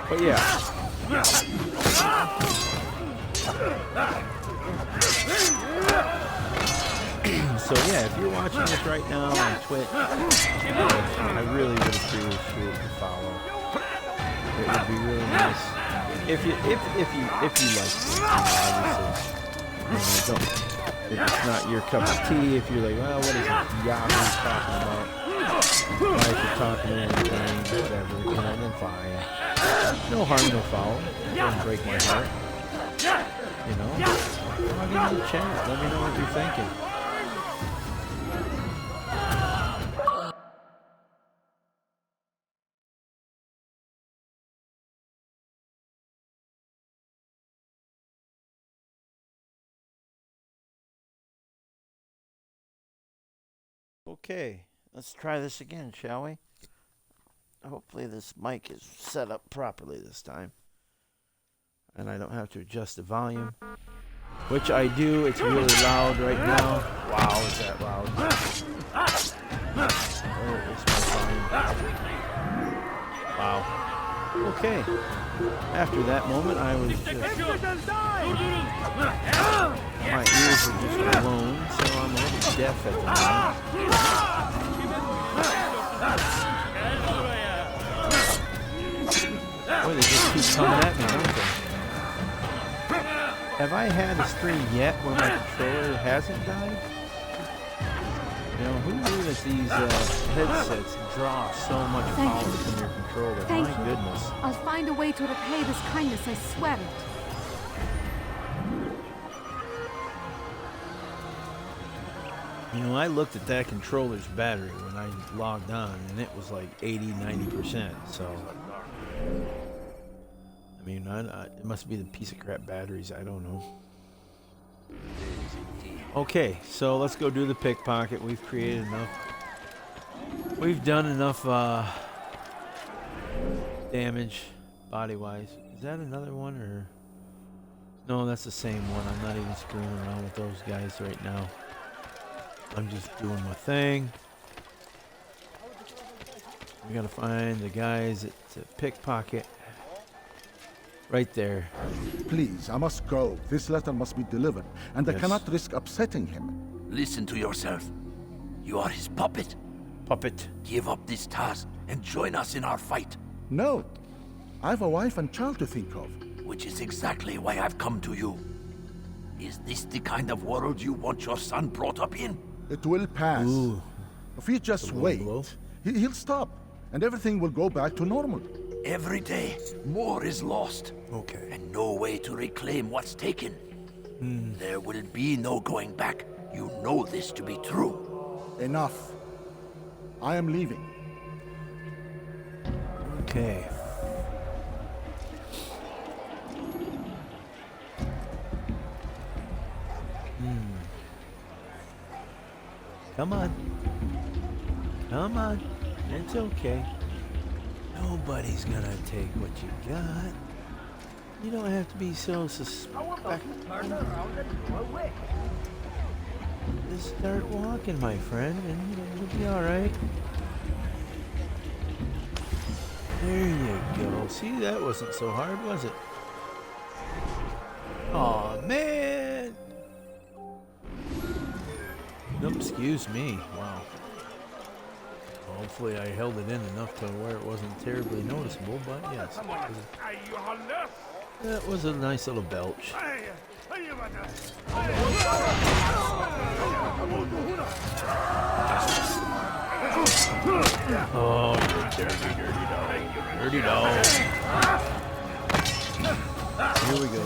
But yeah. So yeah, if you're watching this right now on Twitch, I really would appreciate the follow. It would be really nice if you like it. Obviously, if it's not your cup of tea, if you're like, well, what is Yahoo talking about? Why is he talking about anything, whatever, then fine. No harm, no foul. It doesn't break my heart. Log into the chat. Let me know what you're thinking. Okay, let's try this again, shall we? Hopefully this mic is set up properly this time. And I don't have to adjust the volume. Which I do, it's really loud right now. Wow, is that loud? Where is my volume? Wow. Okay. After that moment, I was just... my ears are just blown, so I'm a little deaf at the moment. Boy, they just keep coming at me, don't they? Have I had a stream yet where my controller hasn't died? Who knew that these headsets draw so much power from your controller? Thank My you. goodness. I'll find a way to repay this kindness, I swear it. You know, I looked at that controller's battery when I logged on, and it was like 80-90%. So, I mean, it must be the piece of crap batteries. I don't know. Okay, so let's go do the pickpocket. We've created enough. We've done enough damage body-wise. Is that another one, or no? That's the same one. I'm not even screwing around with those guys right now. I'm just doing my thing. We gotta find the guys at pickpocket. Right there. Please, I must go. This letter must be delivered, and I Yes. cannot risk upsetting him. Listen to yourself. You are his puppet. Puppet. Give up this task and join us in our fight. No. I have a wife and child to think of. Which is exactly why I've come to you. Is this the kind of world you want your son brought up in? It will pass. Ooh. If we just wait, he'll stop, and everything will go back to normal. Every day, more is lost. Okay. And no way to reclaim what's taken. There will be no going back. You know this to be true. Enough. I am leaving. Okay. Come on. Come on. It's okay. Nobody's gonna take what you got. You don't have to be so suspectful. Turn around and go away. Just start walking, my friend, and you'll be alright. There you go. See, that wasn't so hard, was it? Aw, man! Nope, excuse me. Wow. Hopefully I held it in enough to where it wasn't terribly noticeable, but yes. That was a nice little belch. Oh, dirty dog. Dirty dog. Here we go.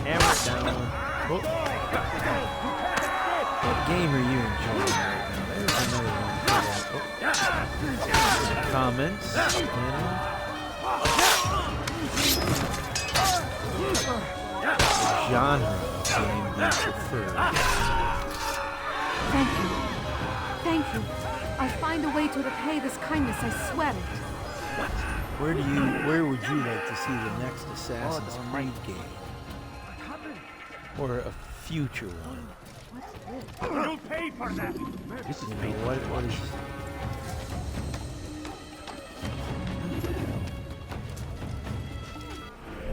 Hammer it down. Oh. What game are you enjoying right now? There's another one for that. Oh. Comments. Genre of game do you prefer? Thank you. Thank you. I'll find a way to repay this kindness, I swear it. Where would you like to see the next Assassin's Creed game? Or a future one? You'll pay for that. This is what is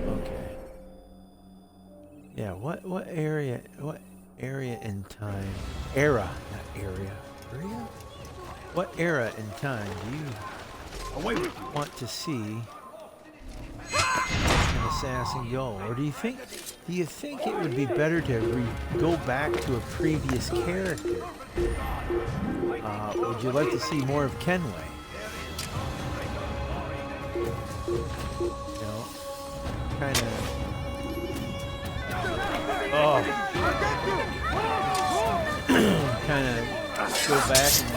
okay. Yeah, what area in time? Era, not area. Area? What era in time do you want to see an assassin go? Or do you think it would be better to go back to a previous character? Would you like to see more of Kenway? You know, kind of. Oh, kind of go back and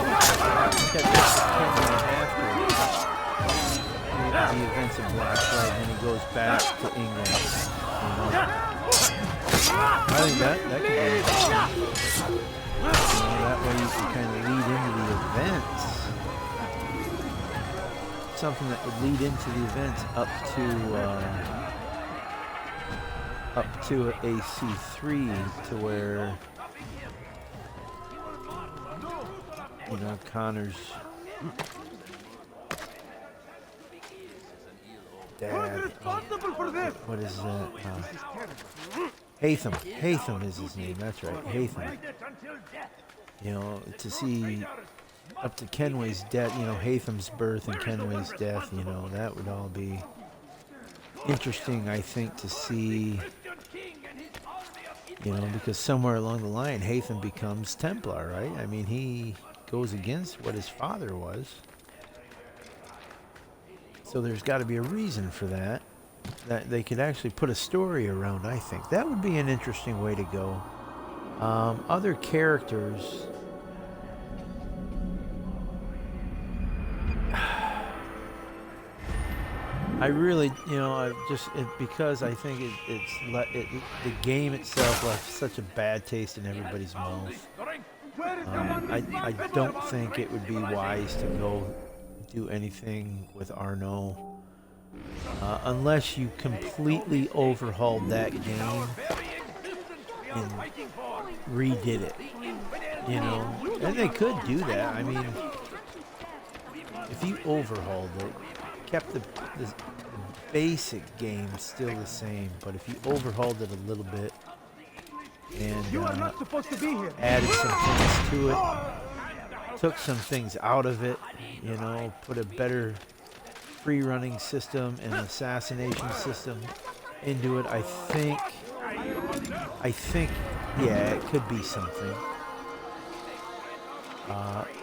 catch up with Kenway after the events of Black Flag, and he goes back to England. You know? I think that could be interesting. That way you can kind of lead into the events. Something that would lead into the events up to AC3, to where, you know, Connor's dad. What is that? Haytham is his name. That's right, Haytham. You know, to see up to Kenway's death, you know, Haytham's birth and Kenway's death, you know, that would all be interesting, I think, to see. You know, because somewhere along the line, Haytham becomes Templar, right? I mean, he goes against what his father was. So there's got to be a reason for that. That they could actually put a story around, I think. That would be an interesting way to go. Other characters, I really, because I think the game itself left such a bad taste in everybody's mouth. I don't think it would be wise to go do anything with Arno unless you completely overhauled that game and redid it. And they could do that. I mean, if you overhauled it, kept the basic game still the same, but if you overhauled it a little bit and added some things to it, took some things out of it, put a better free-running system and assassination system into it, I think, yeah, it could be something.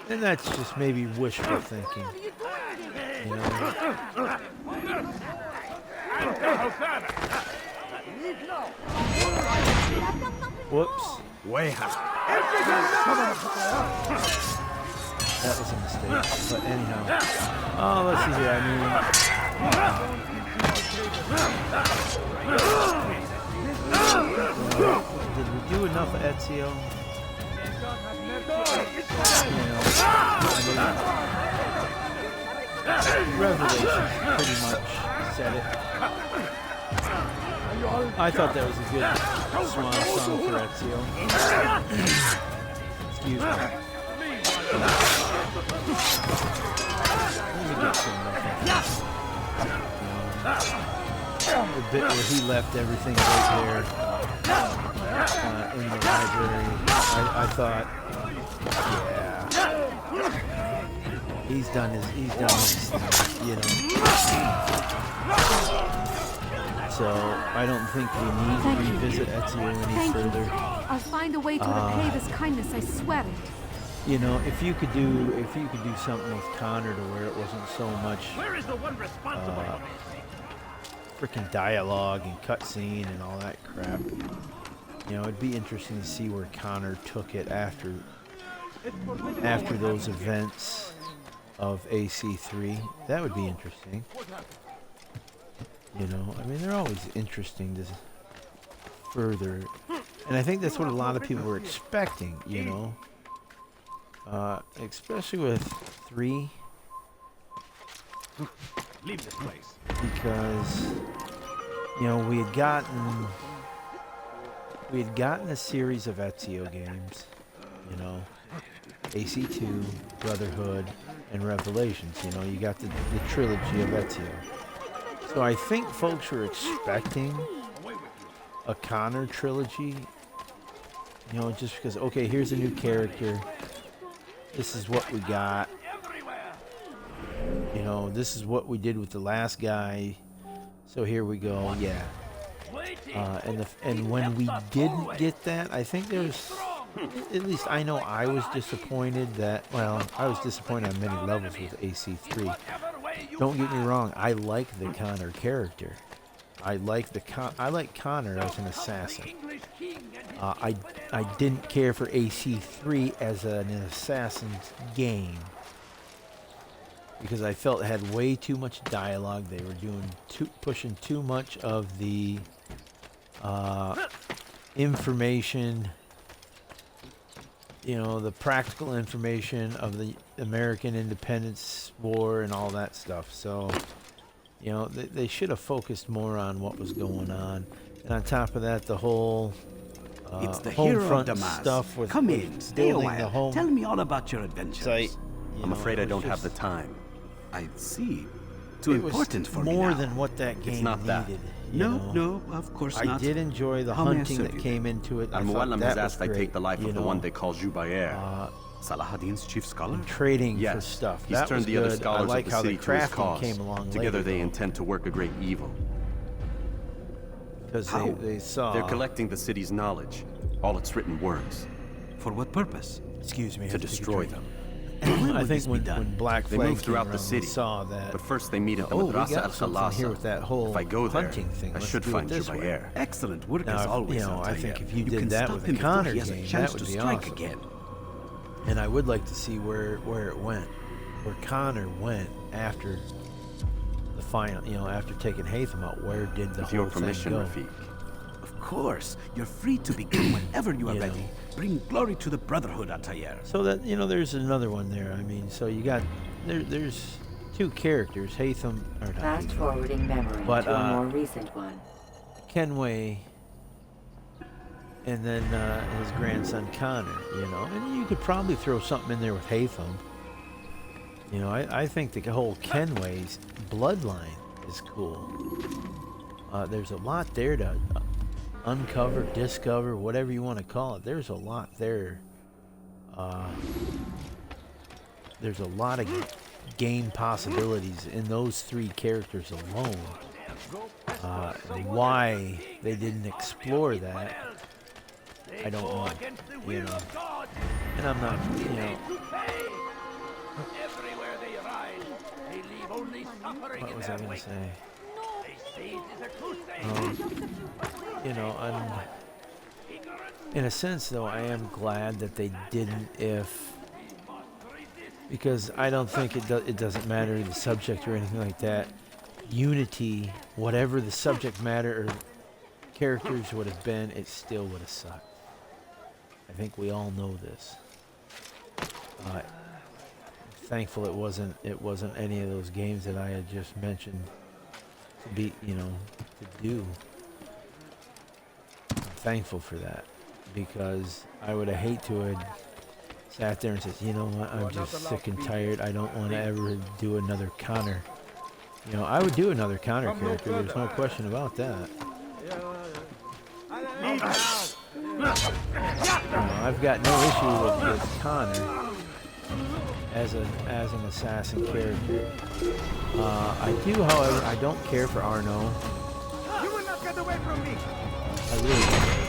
And that's just maybe wishful thinking. Whoops. That was a mistake. But anyhow. Let's see here. Did we do enough of Ezio? Revelation pretty much said it. I thought that was a good swan song for Ezio. Excuse me. Let me get some the bit where he left everything right there in the library. I thought, yeah. He's done his thing, So I don't think we need to revisit Ezio any further. I'll find a way to repay this kindness, I swear it. If you could do something with Connor to where it wasn't so much freaking dialogue and cutscene and all that crap. It'd be interesting to see where Connor took it after those events of AC3. That would be interesting. They're always interesting to further, and I think that's what a lot of people were expecting, especially with 3. Leave this place. Because, we had gotten a series of Ezio games, AC2, Brotherhood, and Revelations. You got the trilogy of Ezio. So I think folks were expecting a Connor trilogy, just because, okay, here's a new character. This is what we got. This is what we did with the last guy. So here we go, yeah. And when we didn't get that, I think there's, at least I know I was disappointed that, I was disappointed on many levels with AC3. Don't get me wrong, I like the Connor character. I like Connor as an assassin. I didn't care for AC3 as an assassin's game because I felt it had way too much dialogue. They were pushing too much of the information, the practical information of the American Independence War and all that stuff. So, they should have focused more on what was going on. And on top of that, the whole it's the home hero front of Damas. stuff with Come in, stay a building while. the home Tell me all about your adventures. site. I'm afraid I don't have the time. I see. Too important for me more now. than what that game It's not that. needed. No, of course I not. did enjoy the How may I hunting serve that you came then? into it. I Al-Muallam thought has that asked I was take the life great, of the one they call Jubair. Salahadin's chief scholar? Trading yes. for stuff. He's that turned was the other good. scholars I like of the how city the to his crafting cause. came along Together later, they though. intend to work a great evil. Because How? they saw. They're collecting the city's knowledge, all its written words. For what purpose? Excuse me. To destroy them. I think when Black They Flag move came throughout around, the city, we saw that. but first they meet at the Oh, we Madrasa got something here with that whole If I go there, hunting thing. I Let's should do it find this way. Jubair. Excellent work Now, as if- always. I think if you did can that stop with him a before Connor he has a game, chance that would to be strike awesome. again. And I would like to see where it went, where Connor went after the final, you know, after taking Hatham out, where did the With whole your permission, thing go? Rafik. Of course, you're free to begin whenever you are You know. ready. Bring glory to the Brotherhood, Altair. So that, you know, there's another one there. I mean, so you got there's two characters, Hatham or not Fast Hatham, forwarding memory but to a more recent one. Kenway, and then his grandson Connor. You know, and you could probably throw something in there with Hatham. You know, I think the whole Kenway's bloodline is cool. There's a lot there to uncover, discover, whatever you want to call it. There's a lot there. There's a lot of game possibilities in those three characters alone. And why they didn't explore that, I don't know. You know, and I'm not, you know. Everywhere they ride, they leave only suffering What was I gonna say? They say it is a crusade. You know, in a sense, though, I am glad that they didn't. Because I don't think it doesn't matter the subject or anything like that. Unity, whatever the subject matter or characters would have been, it still would have sucked. I think we all know this. Thankful it wasn't any of those games that I had just mentioned to be, you know, to do. I'm thankful for that, because I would have hate to have sat there and said, you know what, I'm just sick and tired. I don't want to ever do another Connor. You know, I would do another Connor character. There's no question about that. You know, I've got no issue with Connor as an assassin character. I do, however, I don't care for Arno. You will not get away from me! I really don't.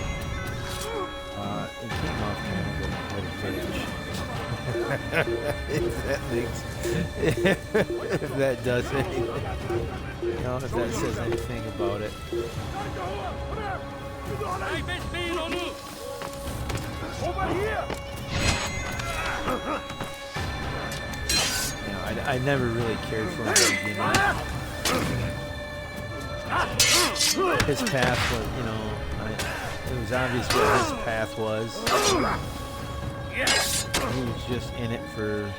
It came off kind of like a bitch. If that makes, if that does anything, you know, if that says anything about it. Over here! You know, I never really cared for him at the beginning. His path was, you know, it was obvious what his path was. He was just in it for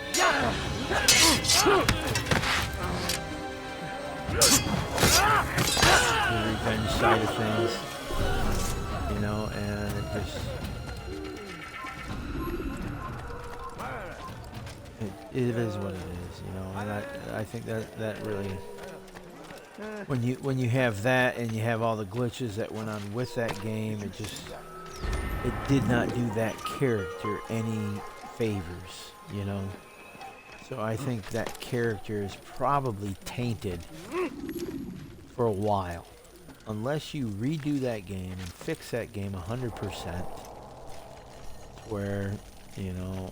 the revenge side of things, you know, and it just it is what it is, you know, and I think that really, when you have that and you have all the glitches that went on with that game, it did not do that character any favors, you know. So I think that character is probably tainted for a while, unless you redo that game and fix that game 100%, where, you know,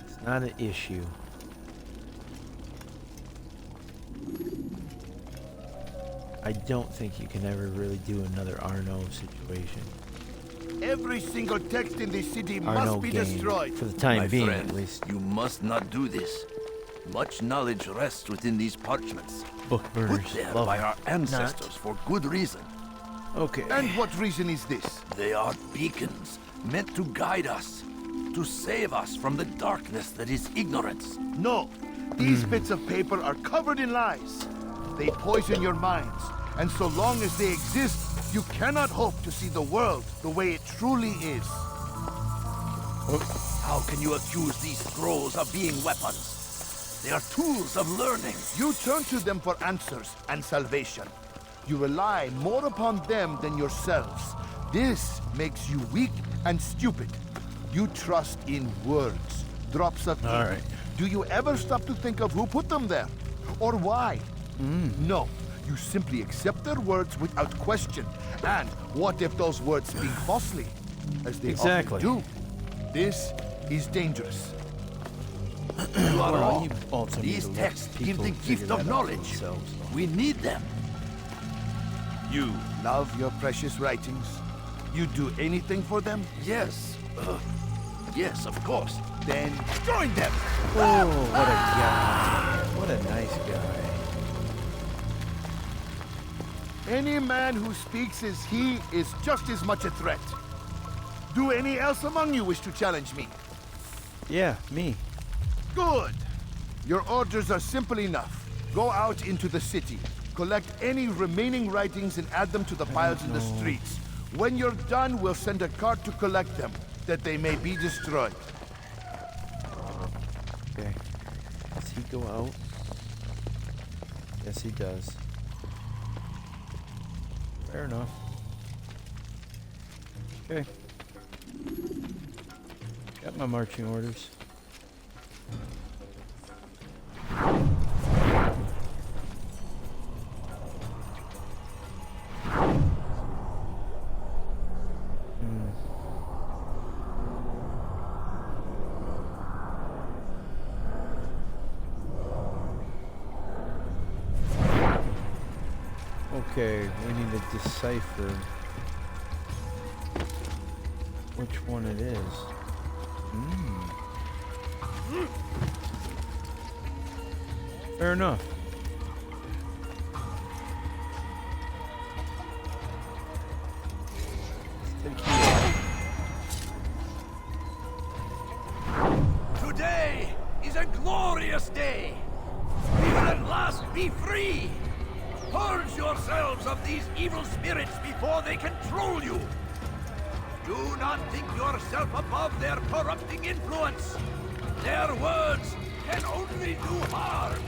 it's not an issue. I don't think you can ever really do another Arno situation. Every single text in this city Arno must be game, destroyed. for the time My being, friend, at least. You must not do this. Much knowledge rests within these parchments. Book burners, Put there love by them. our ancestors for good reason. Okay. And what reason is this? They are beacons, meant to guide us, to save us from the darkness that is ignorance. No, these bits of paper are covered in lies. They poison your minds, and so long as they exist, you cannot hope to see the world the way it truly is. How can you accuse these scrolls of being weapons? They are tools of learning. You turn to them for answers and salvation. You rely more upon them than yourselves. This makes you weak and stupid. You trust in words, drops of ink. All right. Do you ever stop to think of who put them there? Or why? No. You simply accept their words without question. And what if those words speak falsely? As they Exactly. often do. This is dangerous. You are Well, wrong. you also need These to let texts give people the figure gift that of out for knowledge. themselves, though. We need them. You love your precious writings? You do anything for them? Yes. Yes, of course. Then join them. Oh, what a guy. What a nice guy. Any man who speaks as he is just as much a threat. Do any else among you wish to challenge me? Yeah, me. Good. Your orders are simple enough. Go out into the city, collect any remaining writings and add them to the piles in the streets. When you're done, we'll send a cart to collect them, that they may be destroyed. Okay. Does he go out? Yes, he does. Fair enough. Okay. Got my marching orders. Okay, we need to decipher which one it is. Fair enough. Today is a glorious day. We will at last be free. Purge yourselves of these evil spirits before they control you. Do not think yourself above their corrupting influence. Their words can only do harm.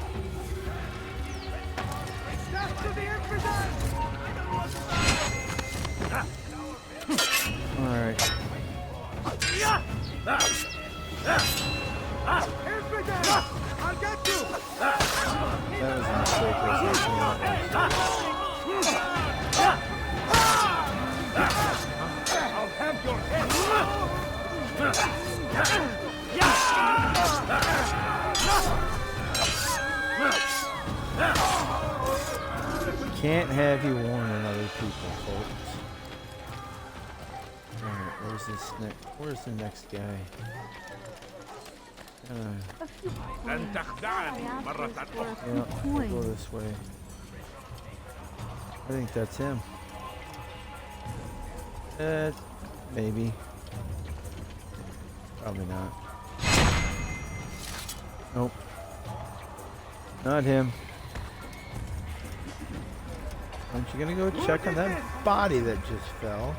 Alright. I'll get you! That was a mistake. I'll have your head! Can't have you warning other people, folks. Alright, where's the next guy? Yeah, we'll go this way. I think that's him. Maybe. Probably not. Nope. Not him. Aren't you gonna go check on that body that just fell?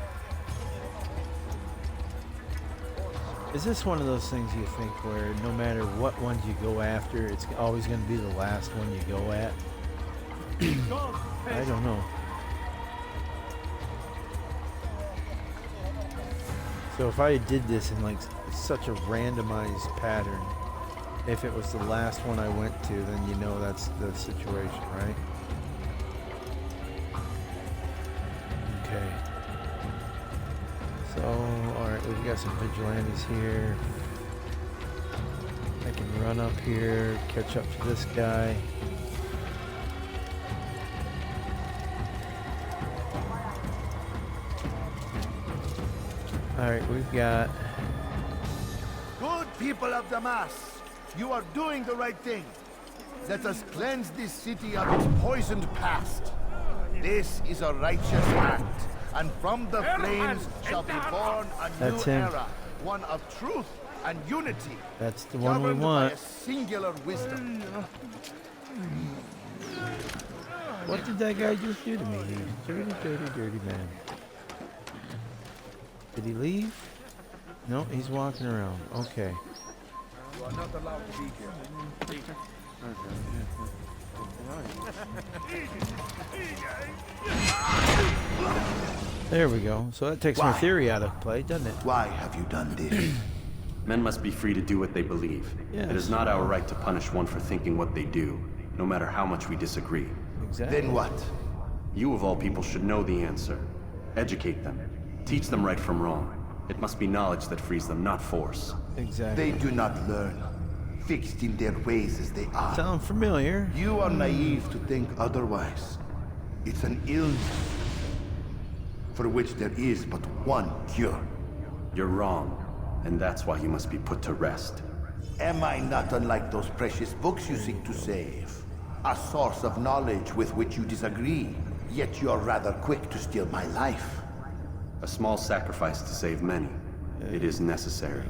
Is this one of those things you think where no matter what ones you go after, it's always going to be the last one you go at? I don't know. So if I did this in like such a randomized pattern, if it was the last one I went to, then you know that's the situation, right? Okay. So, alright, we've got some vigilantes here. I can run up here, catch up to this guy. Alright, we've got... Good people of Damas, you are doing the right thing. Let us cleanse this city of its poisoned past. This is a righteous act, and from the flames shall be born a new era, one of truth and unity. That's the one we want. By a singular wisdom. What did that guy just do to me? He's dirty, dirty, dirty man. Did he leave? No, he's walking around. Okay. You are not allowed to be here. There we go. So that takes my theory out of play, doesn't it? Why have you done this? Men must be free to do what they believe. Yes. It is not our right to punish one for thinking what they do, no matter how much we disagree. Exactly. Then what? You of all people should know the answer. Educate them. Teach them right from wrong. It must be knowledge that frees them, not force. Exactly. They do not learn. Fixed in their ways as they are. Sound familiar? You are naive to think otherwise. It's an illness for which there is but one cure. You're wrong, and that's why you must be put to rest. Am I not unlike those precious books you seek to save? A source of knowledge with which you disagree? Yet you're rather quick to steal my life. A small sacrifice to save many. It is necessary.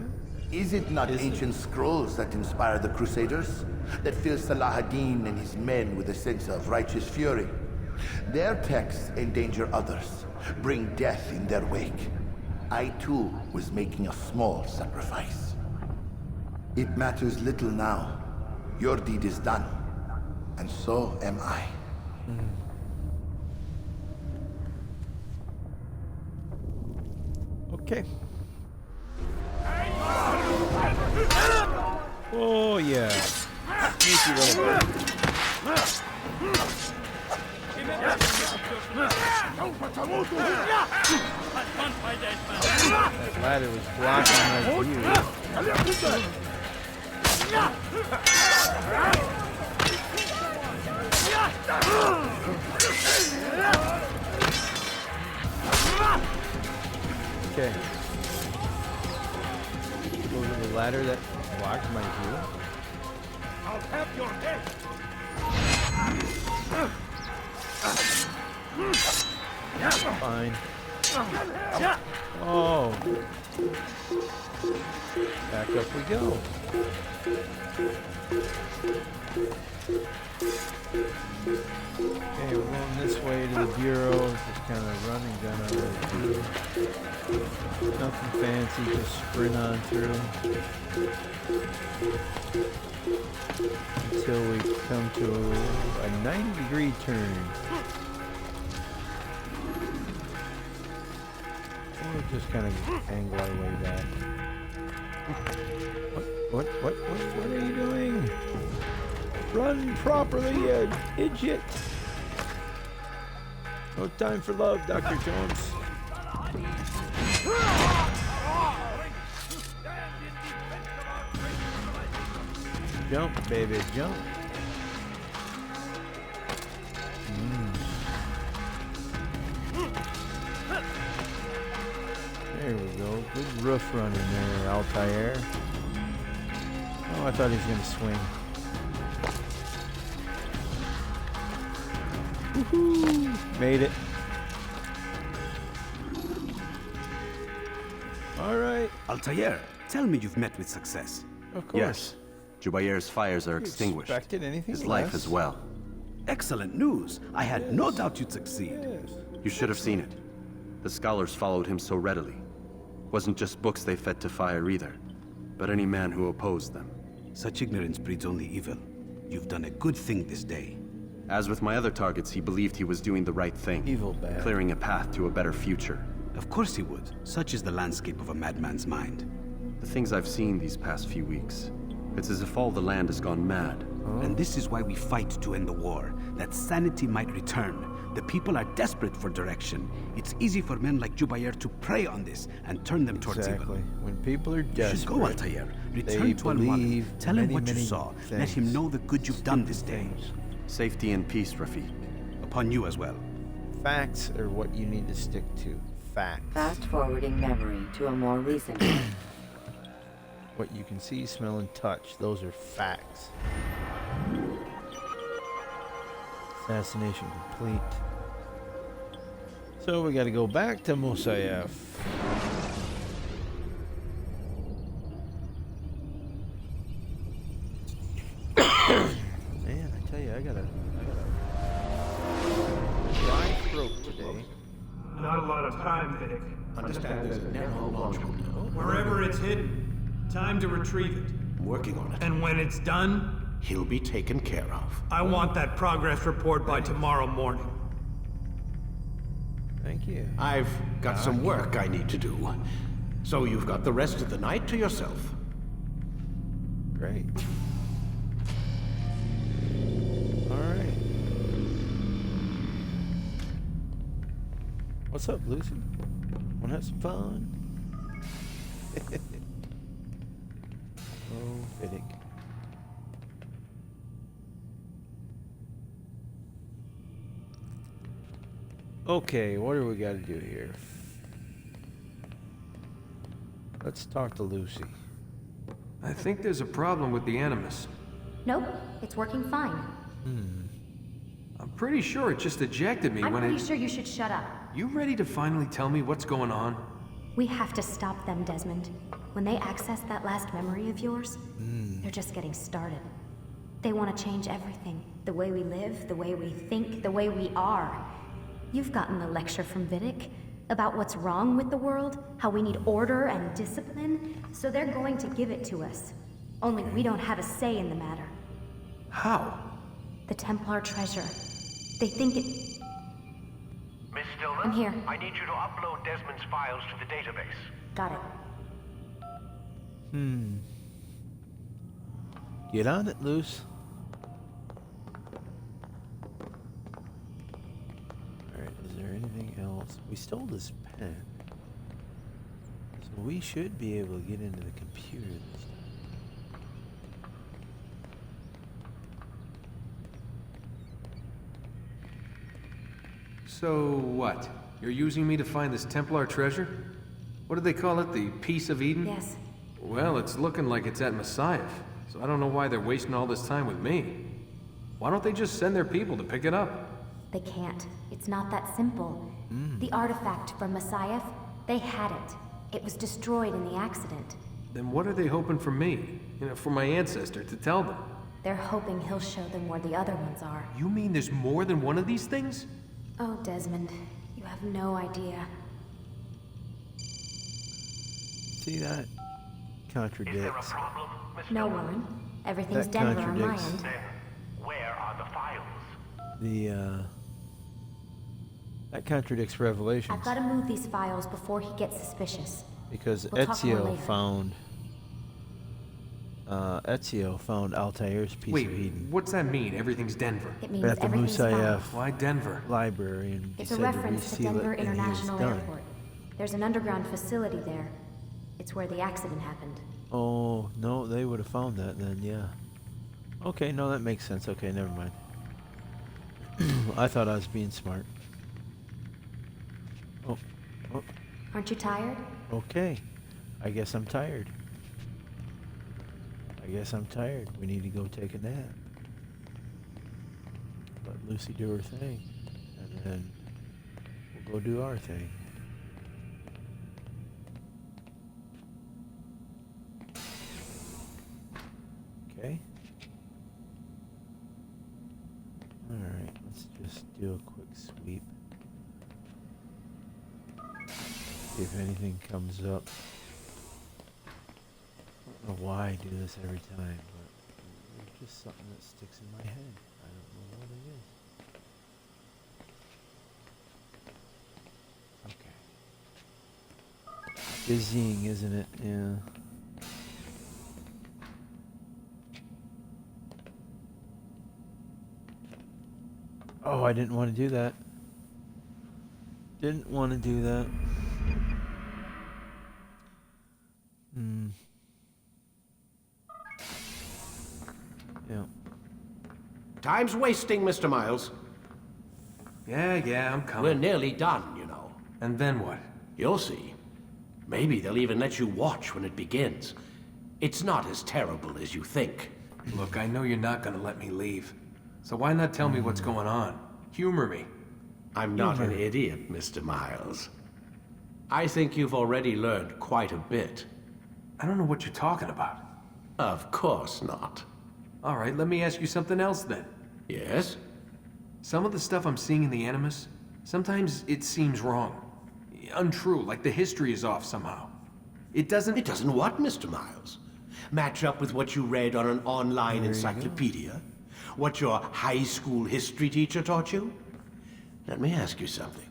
Is it not ancient scrolls that inspire the Crusaders? That fill Salah ad-Din and his men with a sense of righteous fury? Their texts endanger others, bring death in their wake. I too was making a small sacrifice. It matters little now. Your deed is done, and so am I. Okay. Oh yeah. Sneaky little bit. That ladder was blocking my view. Okay. Go to the ladder that blocked my view. I'll have your head. Fine. Oh. Back up we go. Okay, we're going this way to the bureau. Just kind of running gun our way through. Nothing fancy, just sprint on through. Until we come to a 90-degree turn. We'll just kind of angle our way back. What are you doing? Run properly, you idiot! No time for love, Dr. Jones. Jump, baby, jump. There we go. Good roof running there, Altair. Oh, I thought he was going to swing. Woohoo! Made it. All right. Altair, tell me you've met with success. Of course. Yes. Jubair's fires are extinguished. Expected anything His life less? as well. Excellent news. I had no doubt you'd succeed. Yes. You should have seen it. The scholars followed him so readily. Wasn't just books they fed to fire either, but any man who opposed them. Such ignorance breeds only evil. You've done a good thing this day. As with my other targets, he believed he was doing the right thing. Evil bad. Clearing a path to a better future. Of course he would. Such is the landscape of a madman's mind. The things I've seen these past few weeks, it's as if all the land has gone mad. And this is why we fight to end the war, that sanity might return. The people are desperate for direction. It's easy for men like Jubair to prey on this and turn them towards Exactly. evil. When people are You should desperate, go, Altair. they Return to Al-Walid. believe Tell him what you many saw. things. Let him know the good you've done this day. Safety and peace, Rafiq. Upon you as well. Facts are what you need to stick to. Facts. Fast forwarding memory to a more recent one. What you can see, smell, and touch. Those are facts. Assassination complete. So we got to go back to Mosayef. Man, I tell you, I got a dry throat today. Not a lot of time, Vidic. Understand there's narrow logical. Wherever it's hidden, time to retrieve it. I'm working on it. And when it's done, He'll be taken care of. I want that progress report by tomorrow morning. Thank you. I've got some work I need to do. So you've got the rest of the night to yourself. Great. All right. What's up, Lucy? Wanna have some fun? Oh, Vidic. Okay, what do we got to do here? Let's talk to Lucy. I think there's a problem with the Animus. Nope, it's working fine. I'm pretty sure it just ejected me I'm when pretty it... sure you should shut up. You ready to finally tell me what's going on? We have to stop them, Desmond. When they access that last memory of yours, they're just getting started. They want to change everything. The way we live, the way we think, the way we are. You've gotten the lecture from Vidic about what's wrong with the world, how we need order and discipline, so they're going to give it to us. Only we don't have a say in the matter. How? The Templar treasure. They think it... Miss Stillman? I'm here. I need you to upload Desmond's files to the database. Got it. Get on it, Luce. Alright, is there anything else? We stole this pen. So we should be able to get into the computer this time. So what? You're using me to find this Templar treasure? What do they call it? The Piece of Eden? Yes. Well, it's looking like it's at Messiah, so I don't know why they're wasting all this time with me. Why don't they just send their people to pick it up? They can't. It's not that simple. The artifact from Messiah, they had it. It was destroyed in the accident. Then what are they hoping for me? You know, for my ancestor to tell them? They're hoping he'll show them where the other ones are. You mean there's more than one of these things? Oh, Desmond, you have no idea. See that? Contradicts. No, Warren. Everything's That Denver on my contradicts. end. Where are the files? The, that contradicts Revelations. I've got to move these files before he gets suspicious. Because We'll talk more Ezio later. found Altair's Piece of Eden What's that mean? Everything's Denver. It means at the everything's Musayev fine. Why Denver? library, and he It's a said to reference to reseal Denver it, and he was International done. Airport. There's an underground facility there. It's where the accident happened. Oh, no, they would have found that then, yeah. Okay, no, that makes sense. Okay, never mind. I thought I was being smart. Oh, Aren't you tired? okay. I guess I'm tired. We need to go take a nap. Let Lucy do her thing. And then we'll go do our thing. Okay. Alright, let's just do a quick sweep. See if anything comes up. I don't know why I do this every time, but it's just something that sticks in my head. I don't know what it is. Okay. Dizzying, isn't it? Yeah. Oh, I didn't want to do that. Didn't want to do that. Yeah. Time's wasting, Mr. Miles. Yeah, I'm coming. We're nearly done, you know. And then what? You'll see. Maybe they'll even let you watch when it begins. It's not as terrible as you think. Look, I know you're not gonna let me leave. So why not tell me what's going on? Humor me. I'm not an idiot, Mr. Miles. I think you've already learned quite a bit. I don't know what you're talking about. Of course not. All right, let me ask you something else then. Yes? Some of the stuff I'm seeing in the Animus, sometimes it seems wrong. Untrue, like the history is off somehow. It doesn't... It doesn't what, Mr. Miles? Match up with what you read on an online encyclopedia? What your high school history teacher taught you? Let me ask you something.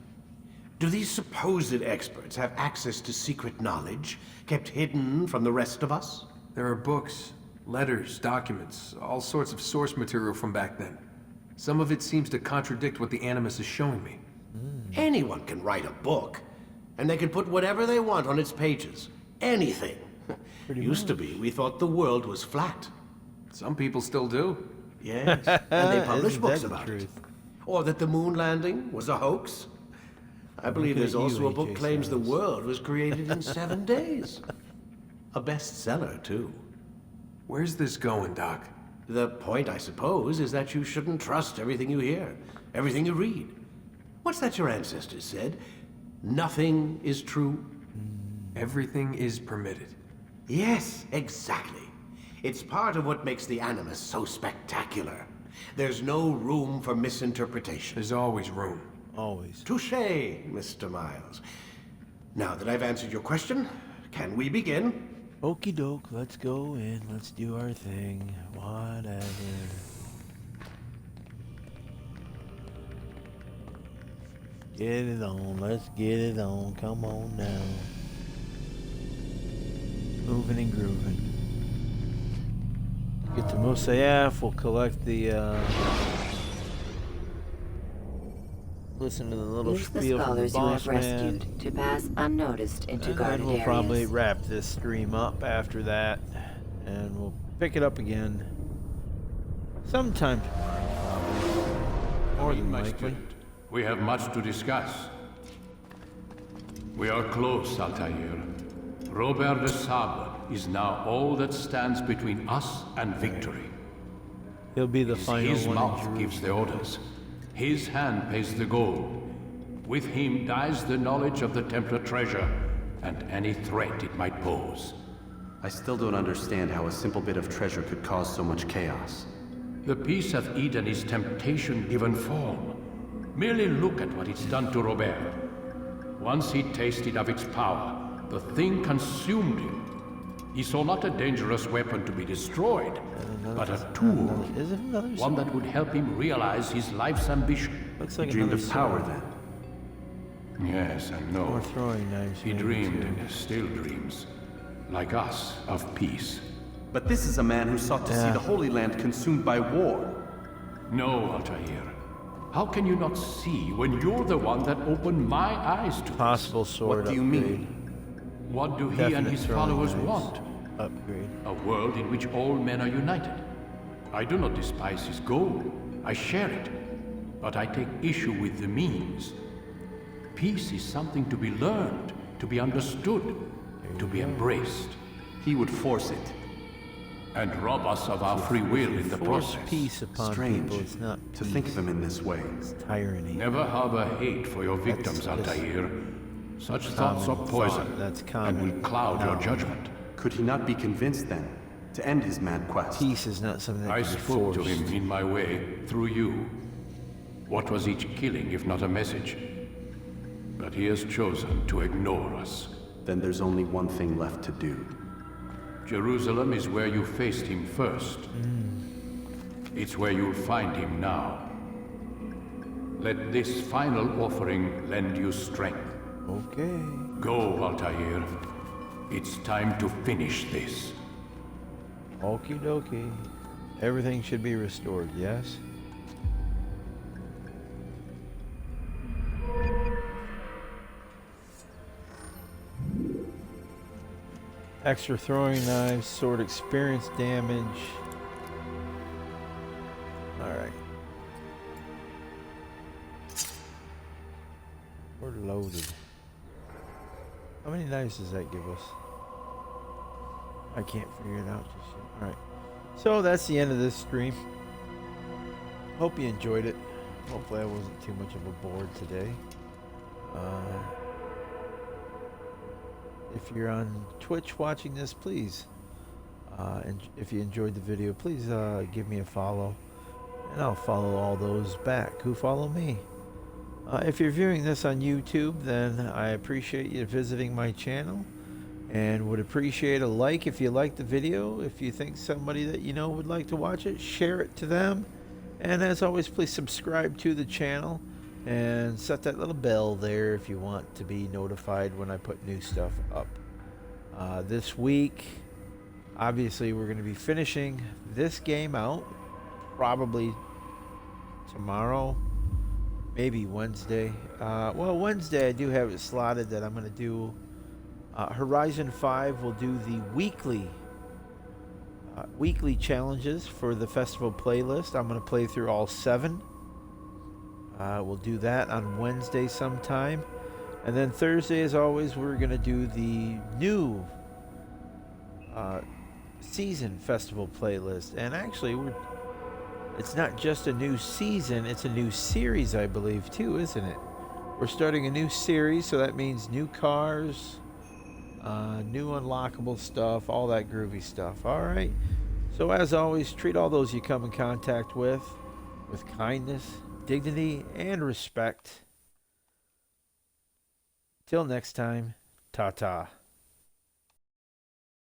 Do these supposed experts have access to secret knowledge kept hidden from the rest of us? There are books, letters, documents, all sorts of source material from back then. Some of it seems to contradict what the Animus is showing me. Anyone can write a book, and they can put whatever they want on its pages. Anything. Used to be, we thought the world was flat. Some people still do. Yes, and they publish Isn't books that the about it. truth? Or that the moon landing was a hoax. I believe looking there's at you, also a book AJ claims the Styles. world was created in 7 days. A bestseller, too. Where's this going, Doc? The point, I suppose, is that you shouldn't trust everything you hear, everything you read. What's that your ancestors said? Nothing is true? Everything is permitted. Yes, exactly. It's part of what makes the Animus so spectacular. There's no room for misinterpretation. There's always room. Always. Touché, Mr. Miles. Now that I've answered your question, can we begin? Okie doke, let's go in, let's do our thing. Whatever. Get it on, let's get it on, come on now. Moving and grooving. Get to Mosayaf, we'll collect the, listen to the little Use the spiel from the scholars you boss have man. rescued to pass unnoticed into And guarded then we'll areas. probably wrap this stream up after that, and we'll pick it up again sometime tomorrow. More than My likely. student, we have much to discuss. We are close, Altair. Robert de Sable is now all that stands between us and victory. He'll be the final His one in mouth gives the orders. His hand pays the gold. With him dies the knowledge of the Templar treasure and any threat it might pose. I still don't understand how a simple bit of treasure could cause so much chaos. The peace of Eden is temptation given form. Merely look at what it's done to Robert. Once he tasted of its power, the thing consumed him. He saw not a dangerous weapon to be destroyed, but a tool. One that would help him realize his life's ambition. Looks He dreamed of power then. Yes and no. More throwing knives. He maybe, dreamed too. and still dreams, like us, of peace. But this is a man who sought to see the Holy Land consumed by war. No, Altair. How can you not see when you're the one that opened my eyes to Possible sword What do you upgrade. mean? What do he Definite and his throwing followers knives. want? Upgrade. A world in which all men are united. I do not despise his goal. I share it. But I take issue with the means. Peace is something to be learned, to be understood, to be embraced. He would force it. And rob us of our free will in the Force process. peace upon Strange people. It's not to think of him in this way. tyranny. Never harbor hate for your victims, Altair. Such thoughts are poison That's and common. will cloud your judgment. Could he not be convinced then to end his mad quest? Peace is not something that I can be spoke to forced. him in my way, through you. What was each killing if not a message? But he has chosen to ignore us. Then there's only one thing left to do. Jerusalem is where you faced him first. It's where you'll find him now. Let this final offering lend you strength. Okay. Go, Altair. It's time to finish this. Okie dokie. Everything should be restored, yes? Extra throwing knives, sword experience damage. Alright. We're loaded. How many knives does that give us? I can't figure it out just yet. Alright. So that's the end of this stream. Hope you enjoyed it. Hopefully I wasn't too much of a bore today. If you're on Twitch watching this, please, and if you enjoyed the video, please give me a follow, and I'll follow all those back who follow me. If you're viewing this on YouTube, then I appreciate you visiting my channel, and would appreciate a like if you like the video. If you think somebody that you know would like to watch it, share it to them. And as always, please subscribe to the channel and set that little bell there if you want to be notified when I put new stuff up. This week, obviously, we're going to be finishing this game out, probably tomorrow, maybe Wednesday. Well, Wednesday I do have it slotted that I'm going to do Horizon 5. Will do the weekly challenges for the festival playlist. I'm going to play through all 7. We'll do that on Wednesday sometime. And then Thursday, as always, we're going to do the new season festival playlist. And actually, it's not just a new season, it's a new series, I believe, too, isn't it? We're starting a new series, so that means new cars, new unlockable stuff, all that groovy stuff. All right. So as always, treat all those you come in contact with kindness, dignity, and respect. Till next time, ta-ta.